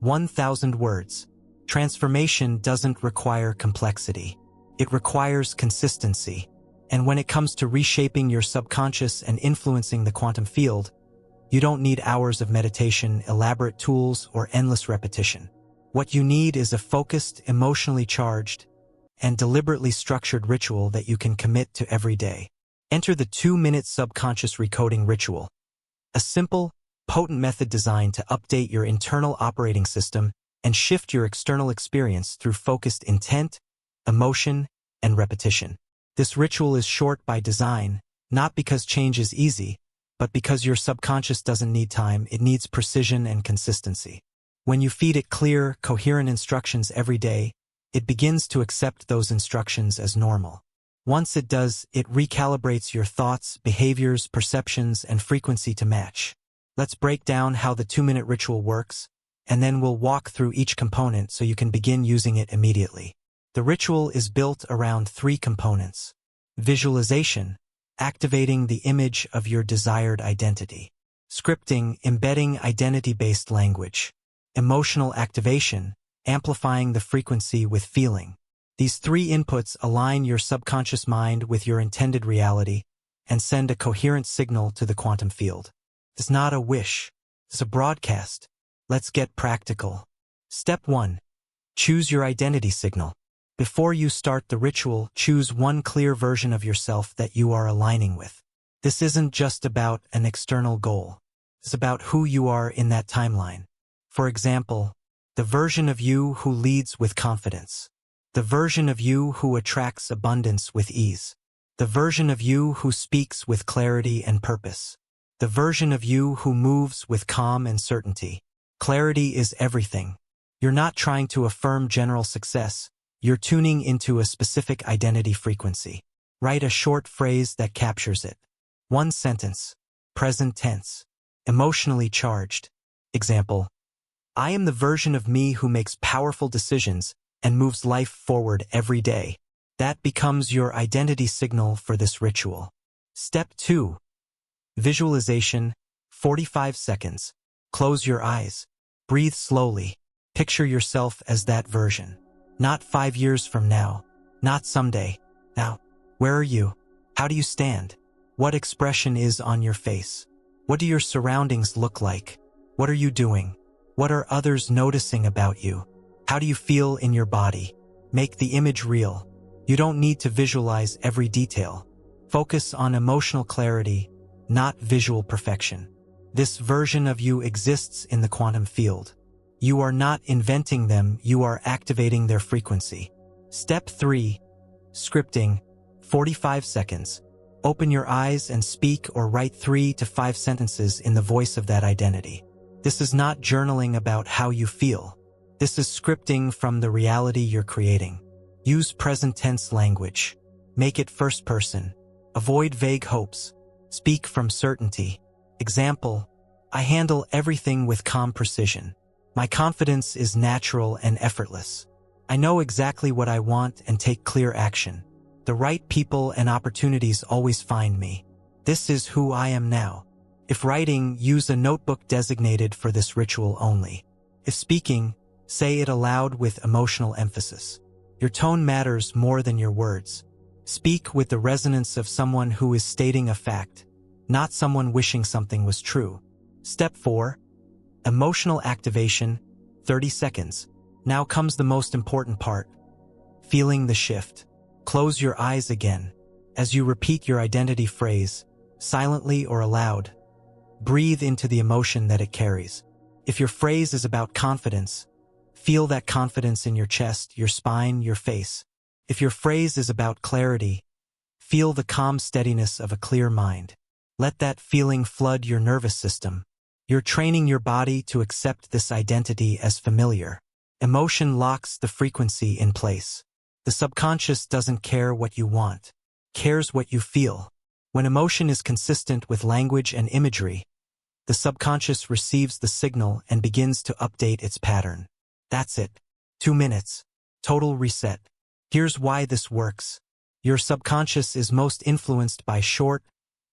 1,000 words. Transformation doesn't require complexity. It requires consistency. And when it comes to reshaping your subconscious and influencing the quantum field, you don't need hours of meditation, elaborate tools, or endless repetition. What you need is a focused, emotionally charged, and deliberately structured ritual that you can commit to every day. Enter the 2-minute subconscious recoding ritual, a simple, potent method designed to update your internal operating system and shift your external experience through focused intent, emotion, and repetition. This ritual is short by design, not because change is easy, but because your subconscious doesn't need time, it needs precision and consistency. When you feed it clear, coherent instructions every day, it begins to accept those instructions as normal. Once it does, it recalibrates your thoughts, behaviors, perceptions, and frequency to match. Let's break down how the 2-minute ritual works, and then we'll walk through each component so you can begin using it immediately. The ritual is built around 3 components. Visualization, activating the image of your desired identity. Scripting, embedding identity-based language. Emotional activation, amplifying the frequency with feeling. These 3 inputs align your subconscious mind with your intended reality and send a coherent signal to the quantum field. It's not a wish, it's a broadcast. Let's get practical. Step 1. Choose your identity signal. Before you start the ritual, choose one clear version of yourself that you are aligning with. This isn't just about an external goal. It's about who you are in that timeline. For example, the version of you who leads with confidence. The version of you who attracts abundance with ease. The version of you who speaks with clarity and purpose. The version of you who moves with calm and certainty. Clarity is everything. You're not trying to affirm general success. You're tuning into a specific identity frequency. Write a short phrase that captures it. 1 sentence. Present tense. Emotionally charged. Example: I am the version of me who makes powerful decisions and moves life forward every day. That becomes your identity signal for this ritual. Step 2. Visualization, 45 seconds. Close your eyes. Breathe slowly. Picture yourself as that version. Not 5 years from now. Not someday. Now. Where are you? How do you stand? What expression is on your face? What do your surroundings look like? What are you doing? What are others noticing about you? How do you feel in your body? Make the image real. You don't need to visualize every detail. Focus on emotional clarity, not visual perfection. This version of you exists in the quantum field. You are not inventing them, you are activating their frequency. Step 3. Scripting, 45 seconds. Open your eyes and speak or write 3 to 5 sentences in the voice of that identity. This is not journaling about how you feel. This is scripting from the reality you're creating. Use present tense language. Make it first person. Avoid vague hopes. Speak from certainty. Example: I handle everything with calm precision. My confidence is natural and effortless. I know exactly what I want and take clear action. The right people and opportunities always find me. This is who I am now. If writing, use a notebook designated for this ritual only. If speaking, say it aloud with emotional emphasis. Your tone matters more than your words. Speak with the resonance of someone who is stating a fact, not someone wishing something was true. Step 4. Emotional activation, 30 seconds. Now comes the most important part. Feeling the shift. Close your eyes again. As you repeat your identity phrase, silently or aloud, breathe into the emotion that it carries. If your phrase is about confidence, feel that confidence in your chest, your spine, your face. If your phrase is about clarity, feel the calm steadiness of a clear mind. Let that feeling flood your nervous system. You're training your body to accept this identity as familiar. Emotion locks the frequency in place. The subconscious doesn't care what you want, cares what you feel. When emotion is consistent with language and imagery, the subconscious receives the signal and begins to update its pattern. That's it. 2 minutes. Total reset. Here's why this works. Your subconscious is most influenced by short,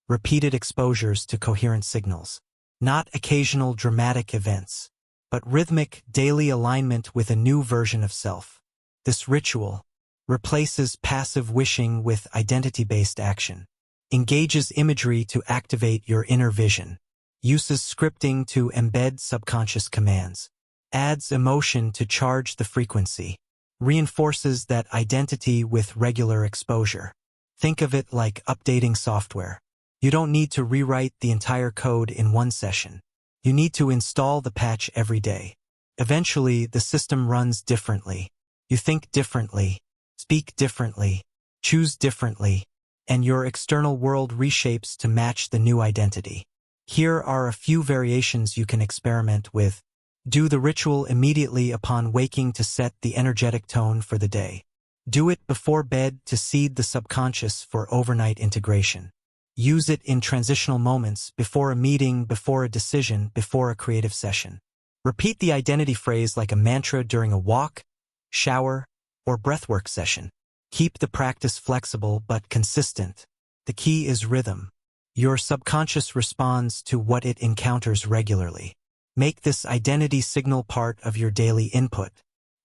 repeated exposures to coherent signals. Not occasional dramatic events, but rhythmic, daily alignment with a new version of self. This ritual replaces passive wishing with identity-based action, engages imagery to activate your inner vision, uses scripting to embed subconscious commands, adds emotion to charge the frequency, reinforces that identity with regular exposure. Think of it like updating software. You don't need to rewrite the entire code in one session. You need to install the patch every day. Eventually, the system runs differently. You think differently, speak differently, choose differently, and your external world reshapes to match the new identity. Here are a few variations you can experiment with. Do the ritual immediately upon waking to set the energetic tone for the day. Do it before bed to seed the subconscious for overnight integration. Use it in transitional moments, before a meeting, before a decision, before a creative session. Repeat the identity phrase like a mantra during a walk, shower, or breathwork session. Keep the practice flexible but consistent. The key is rhythm. Your subconscious responds to what it encounters regularly. Make this identity signal part of your daily input.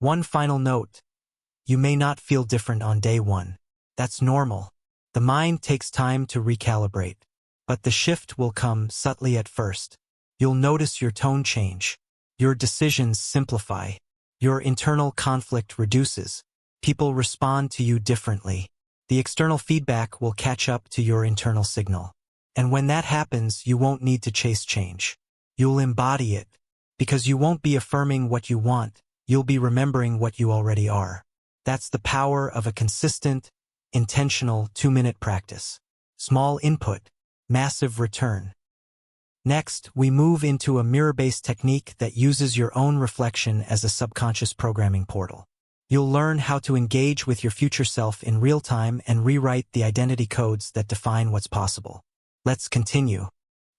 One final note. You may not feel different on day one. That's normal. The mind takes time to recalibrate, but the shift will come subtly at first. You'll notice your tone change. Your decisions simplify. Your internal conflict reduces. People respond to you differently. The external feedback will catch up to your internal signal. And when that happens, you won't need to chase change. You'll embody it, because you won't be affirming what you want, you'll be remembering what you already are. That's the power of a consistent, intentional 2-minute practice. Small input, massive return. Next, we move into a mirror-based technique that uses your own reflection as a subconscious programming portal. You'll learn how to engage with your future self in real time and rewrite the identity codes that define what's possible. Let's continue.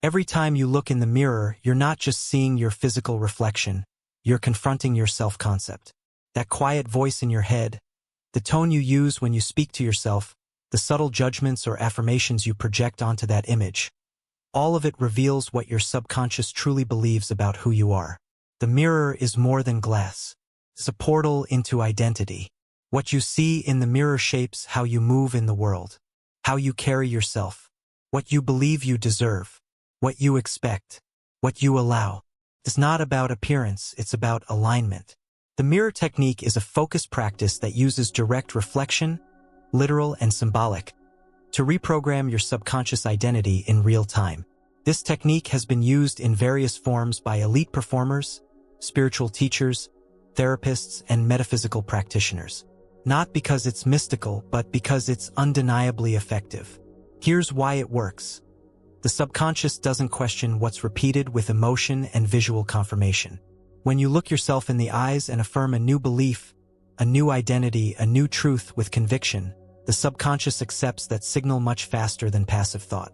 Every time you look in the mirror, you're not just seeing your physical reflection, you're confronting your self-concept. That quiet voice in your head, the tone you use when you speak to yourself, the subtle judgments or affirmations you project onto that image. All of it reveals what your subconscious truly believes about who you are. The mirror is more than glass. It's a portal into identity. What you see in the mirror shapes how you move in the world, how you carry yourself, what you believe you deserve, what you expect, what you allow. It's not about appearance, it's about alignment. The mirror technique is a focused practice that uses direct reflection, literal and symbolic, to reprogram your subconscious identity in real time. This technique has been used in various forms by elite performers, spiritual teachers, therapists, and metaphysical practitioners. Not because it's mystical, but because it's undeniably effective. Here's why it works. The subconscious doesn't question what's repeated with emotion and visual confirmation. When you look yourself in the eyes and affirm a new belief, a new identity, a new truth with conviction, the subconscious accepts that signal much faster than passive thought.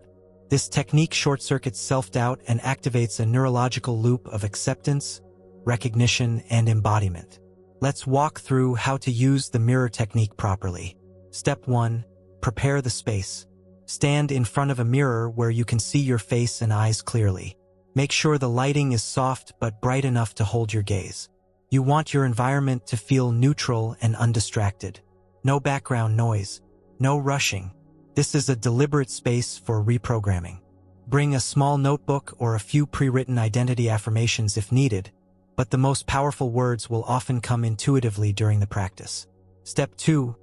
This technique short-circuits self-doubt and activates a neurological loop of acceptance, recognition, and embodiment. Let's walk through how to use the mirror technique properly. Step 1. Prepare the space. Stand in front of a mirror where you can see your face and eyes clearly. Make sure the lighting is soft but bright enough to hold your gaze. You want your environment to feel neutral and undistracted. No background noise, no rushing. This is a deliberate space for reprogramming. Bring a small notebook or a few pre-written identity affirmations if needed, but the most powerful words will often come intuitively during the practice. Step 2.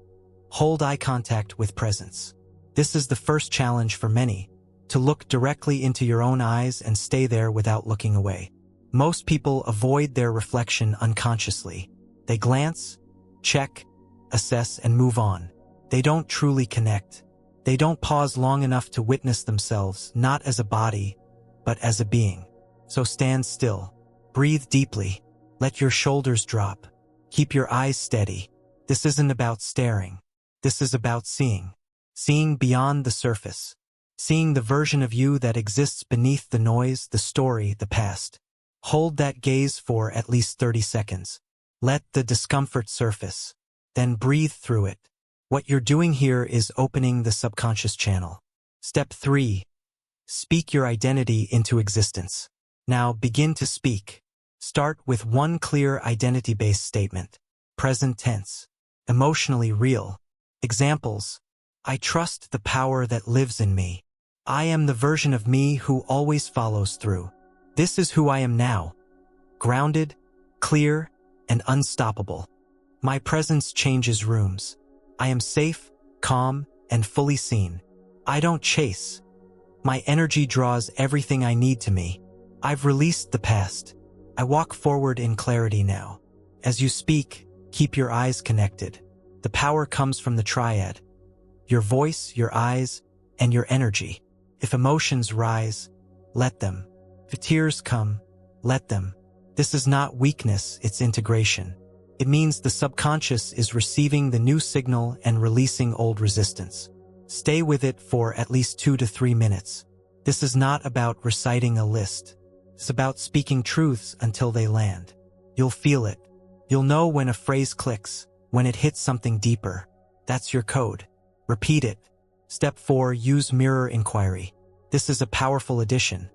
Hold eye contact with presence. This is the first challenge for many, to look directly into your own eyes and stay there without looking away. Most people avoid their reflection unconsciously. They glance, check, assess, and move on. They don't truly connect. They don't pause long enough to witness themselves, not as a body, but as a being. So stand still. Breathe deeply. Let your shoulders drop. Keep your eyes steady. This isn't about staring. This is about seeing. Seeing beyond the surface. Seeing the version of you that exists beneath the noise, the story, the past. Hold that gaze for at least 30 seconds. Let the discomfort surface. Then breathe through it. What you're doing here is opening the subconscious channel. Step 3. Speak your identity into existence. Now begin to speak. Start with one clear identity-based statement. Present tense. Emotionally real. Examples. I trust the power that lives in me. I am the version of me who always follows through. This is who I am now. Grounded, clear, and unstoppable. My presence changes rooms. I am safe, calm, and fully seen. I don't chase. My energy draws everything I need to me. I've released the past. I walk forward in clarity now. As you speak, keep your eyes connected. The power comes from the triad. Your voice, your eyes, and your energy. If emotions rise, let them. If tears come, let them. This is not weakness, it's integration. It means the subconscious is receiving the new signal and releasing old resistance. Stay with it for at least 2 to 3 minutes. This is not about reciting a list. It's about speaking truths until they land. You'll feel it. You'll know when a phrase clicks, when it hits something deeper. That's your code. Repeat it. Step 4. Use mirror inquiry. This is a powerful addition.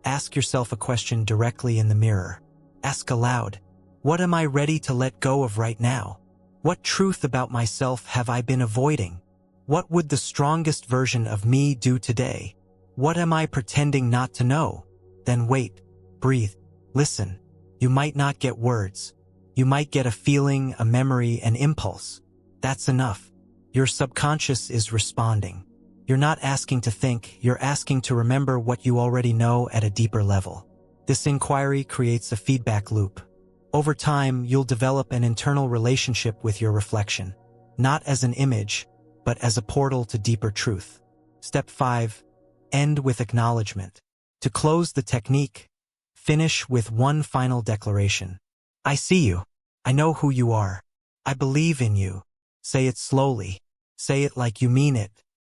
Ask yourself a question directly in the mirror. Ask aloud. What am I ready to let go of right now? What truth about myself have I been avoiding? What would the strongest version of me do today? What am I pretending not to know? Then wait, breathe, listen. You might not get words. You might get a feeling, a memory, an impulse. That's enough. Your subconscious is responding. You're not asking to think, you're asking to remember what you already know at a deeper level. This inquiry creates a feedback loop. Over time, you'll develop an internal relationship with your reflection, not as an image, but as a portal to deeper truth. Step 5. End with acknowledgement. To close the technique, finish with one final declaration. I see you. I know who you are. I believe in you. Say it slowly. Say it like you mean it.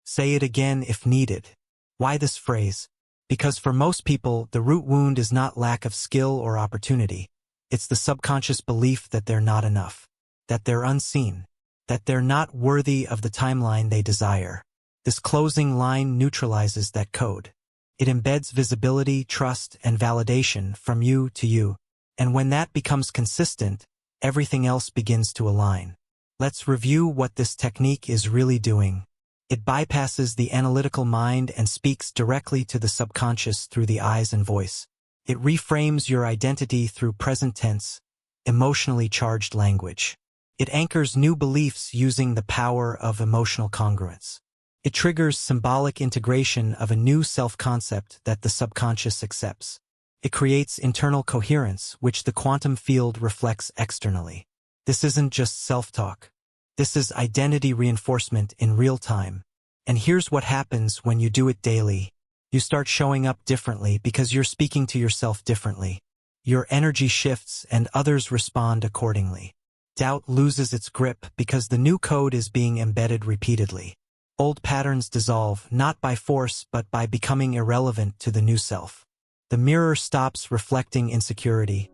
Say it again if needed. Why this phrase? Because for most people, the root wound is not lack of skill or opportunity. It's the subconscious belief that they're not enough, that they're unseen, that they're not worthy of the timeline they desire. This closing line neutralizes that code. It embeds visibility, trust, and validation from you to you. And when that becomes consistent, everything else begins to align. Let's review what this technique is really doing. It bypasses the analytical mind and speaks directly to the subconscious through the eyes and voice. It reframes your identity through present tense, emotionally charged language. It anchors new beliefs using the power of emotional congruence. It triggers symbolic integration of a new self-concept that the subconscious accepts. It creates internal coherence, which the quantum field reflects externally. This isn't just self-talk. This is identity reinforcement in real time. And here's what happens when you do it daily. You start showing up differently because you're speaking to yourself differently. Your energy shifts and others respond accordingly. Doubt loses its grip because the new code is being embedded repeatedly. Old patterns dissolve, not by force but by becoming irrelevant to the new self. The mirror stops reflecting insecurity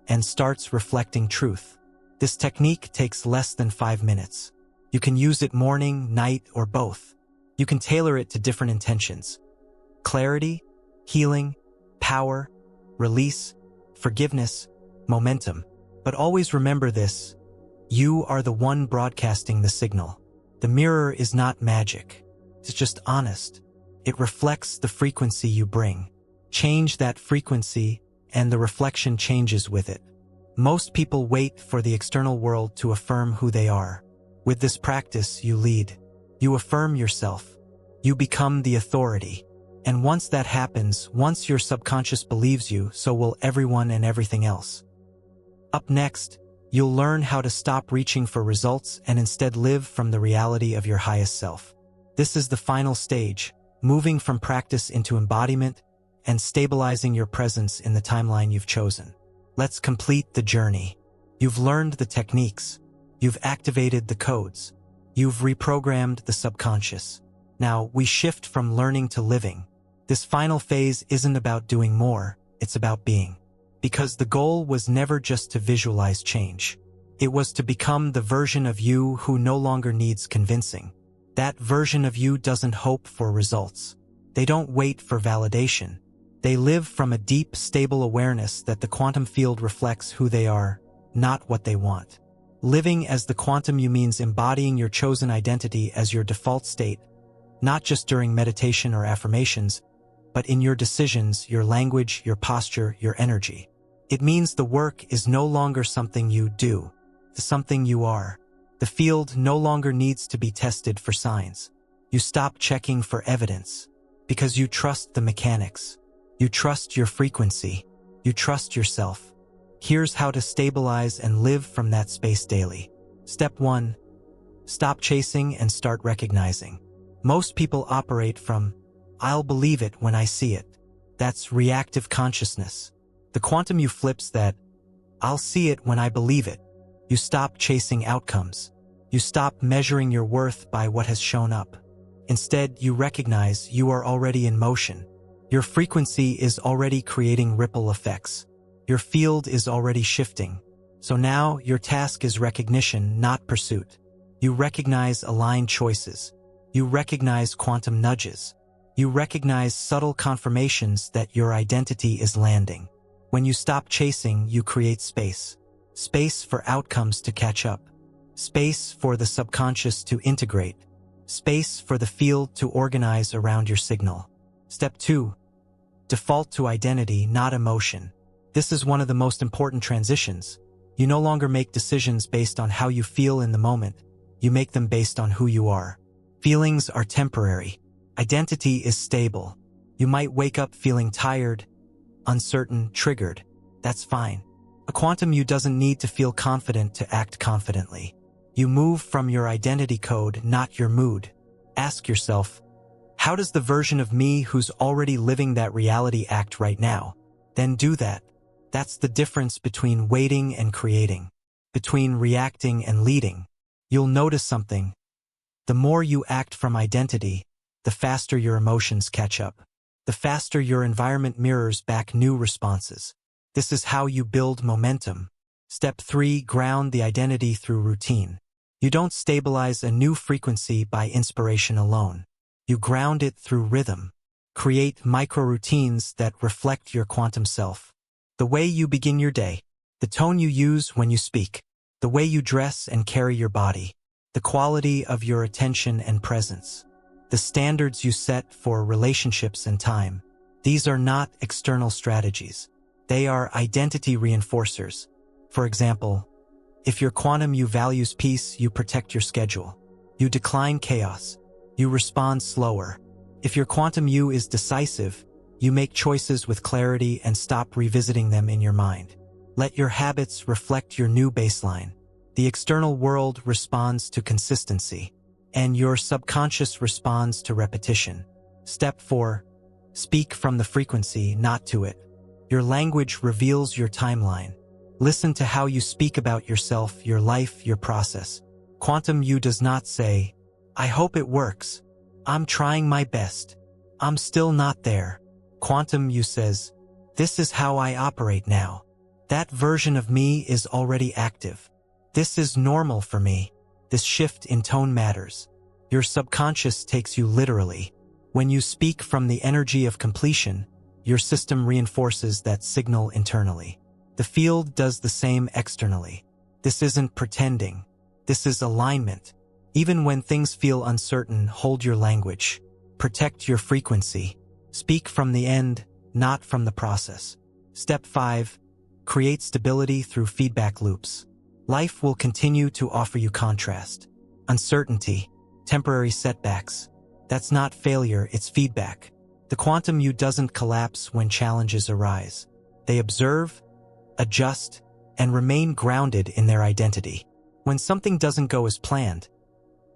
and starts reflecting truth. This technique takes less than 5 minutes. You can use it morning, night, or both. You can tailor it to different intentions. Clarity, healing, power, release, forgiveness, momentum. But always remember this: you are the one broadcasting the signal. The mirror is not magic. It's just honest. It reflects the frequency you bring. Change that frequency, and the reflection changes with it. Most people wait for the external world to affirm who they are. With this practice, you lead. You affirm yourself. You become the authority. And once that happens, once your subconscious believes you, so will everyone and everything else. Up next, You'll learn how to stop reaching for results and instead live from the reality of your highest self. This is the final stage, moving from practice into embodiment and stabilizing your presence in the timeline you've chosen. Let's complete the journey. You've learned the techniques. You've activated the codes. You've reprogrammed the subconscious. Now, we shift from learning to living. This final phase isn't about doing more, it's about being. Because the goal was never just to visualize change. It was to become the version of you who no longer needs convincing. That version of you doesn't hope for results. They don't wait for validation. They live from a deep, stable awareness that the quantum field reflects who they are, not what they want. Living as the quantum you means embodying your chosen identity as your default state, not just during meditation or affirmations, but in your decisions, your language, your posture, your energy. It means the work is no longer something you do, it's something you are. The field no longer needs to be tested for signs. You stop checking for evidence, because you trust the mechanics. You trust your frequency. You trust yourself. Here's how to stabilize and live from that space daily. Step 1. Stop chasing and start recognizing. Most people operate from, "I'll believe it when I see it." That's reactive consciousness. The quantum you flips that, "I'll see it when I believe it." You stop chasing outcomes. You stop measuring your worth by what has shown up. Instead, you recognize you are already in motion. Your frequency is already creating ripple effects. Your field is already shifting. So now your task is recognition, not pursuit. You recognize aligned choices. You recognize quantum nudges. You recognize subtle confirmations that your identity is landing. When you stop chasing, you create space. Space for outcomes to catch up. Space for the subconscious to integrate. Space for the field to organize around your signal. Step 2. Default to identity, not emotion. This is one of the most important transitions. You no longer make decisions based on how you feel in the moment. You make them based on who you are. Feelings are temporary. Identity is stable. You might wake up feeling tired, uncertain, triggered. That's fine. A quantum you doesn't need to feel confident to act confidently. You move from your identity code, not your mood. Ask yourself, how does the version of me who's already living that reality act right now? Then do that. That's the difference between waiting and creating, between reacting and leading. You'll notice something. The more you act from identity, the faster your emotions catch up. The faster your environment mirrors back new responses. This is how you build momentum. Step 3. Ground the identity through routine. You don't stabilize a new frequency by inspiration alone. You ground it through rhythm. Create micro-routines that reflect your quantum self. The way you begin your day, the tone you use when you speak, the way you dress and carry your body, the quality of your attention and presence, the standards you set for relationships and time. These are not external strategies. They are identity reinforcers. For example, if your quantum you values peace, you protect your schedule. You decline chaos. You respond slower. If your quantum you is decisive, you make choices with clarity and stop revisiting them in your mind. Let your habits reflect your new baseline. The external world responds to consistency, and your subconscious responds to repetition. Step 4. Speak from the frequency, not to it. Your language reveals your timeline. Listen to how you speak about yourself, your life, your process. Quantum you does not say, "I hope it works. I'm trying my best. I'm still not there." Quantum you says, "This is how I operate now. That version of me is already active. This is normal for me. This shift in tone matters." Your subconscious takes you literally. When you speak from the energy of completion, your system reinforces that signal internally. The field does the same externally. This isn't pretending. This is alignment. Even when things feel uncertain, hold your language. Protect your frequency. Speak from the end, not from the process. Step 5. Create stability through feedback loops. Life will continue to offer you contrast, uncertainty, temporary setbacks. That's not failure, it's feedback. The quantum you doesn't collapse when challenges arise. They observe, adjust, and remain grounded in their identity. When something doesn't go as planned,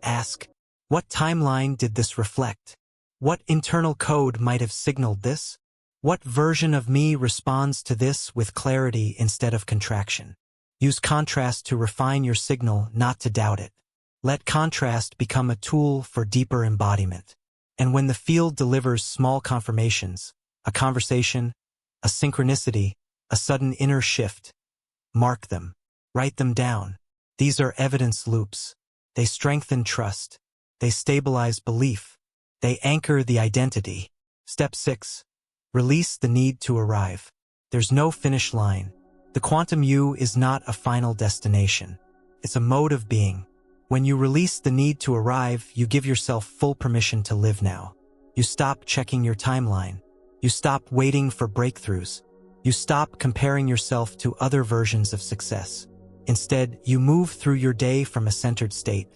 ask, what timeline did this reflect? What internal code might have signaled this? What version of me responds to this with clarity instead of contraction? Use contrast to refine your signal, not to doubt it. Let contrast become a tool for deeper embodiment. And when the field delivers small confirmations, a conversation, a synchronicity, a sudden inner shift, mark them. Write them down. These are evidence loops. They strengthen trust. They stabilize belief. They anchor the identity. Step 6. Release the need to arrive. There's no finish line. The quantum you is not a final destination. It's a mode of being. When you release the need to arrive, you give yourself full permission to live now. You stop checking your timeline. You stop waiting for breakthroughs. You stop comparing yourself to other versions of success. Instead, you move through your day from a centered state.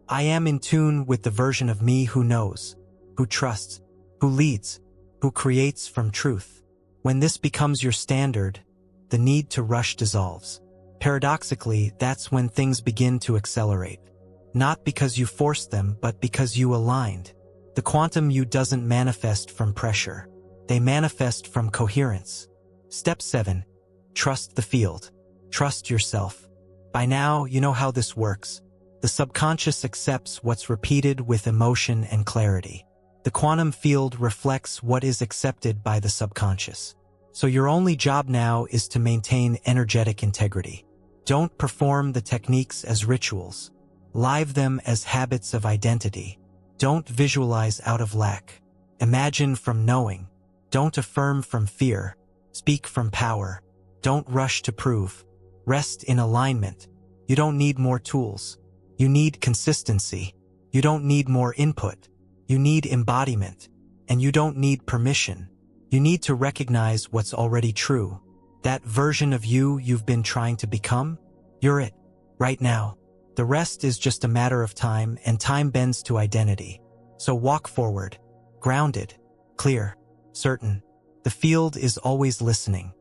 I am in tune with the version of me who knows, who trusts, who leads, who creates from truth. When this becomes your standard, the need to rush dissolves. Paradoxically, that's when things begin to accelerate. Not because you forced them, but because you aligned. The quantum you doesn't manifest from pressure. They manifest from coherence. Step 7. Trust the field. Trust yourself. By now, you know how this works. The subconscious accepts what's repeated with emotion and clarity. The quantum field reflects what is accepted by the subconscious. So your only job now is to maintain energetic integrity. Don't perform the techniques as rituals. Live them as habits of identity. Don't visualize out of lack. Imagine from knowing. Don't affirm from fear. Speak from power. Don't rush to prove. Rest in alignment. You don't need more tools. You need consistency. You don't need more input. You need embodiment. And you don't need permission. You need to recognize what's already true. That version of you you've been trying to become, you're it, right now. The rest is just a matter of time, and time bends to identity. So walk forward, grounded, clear, certain. The field is always listening.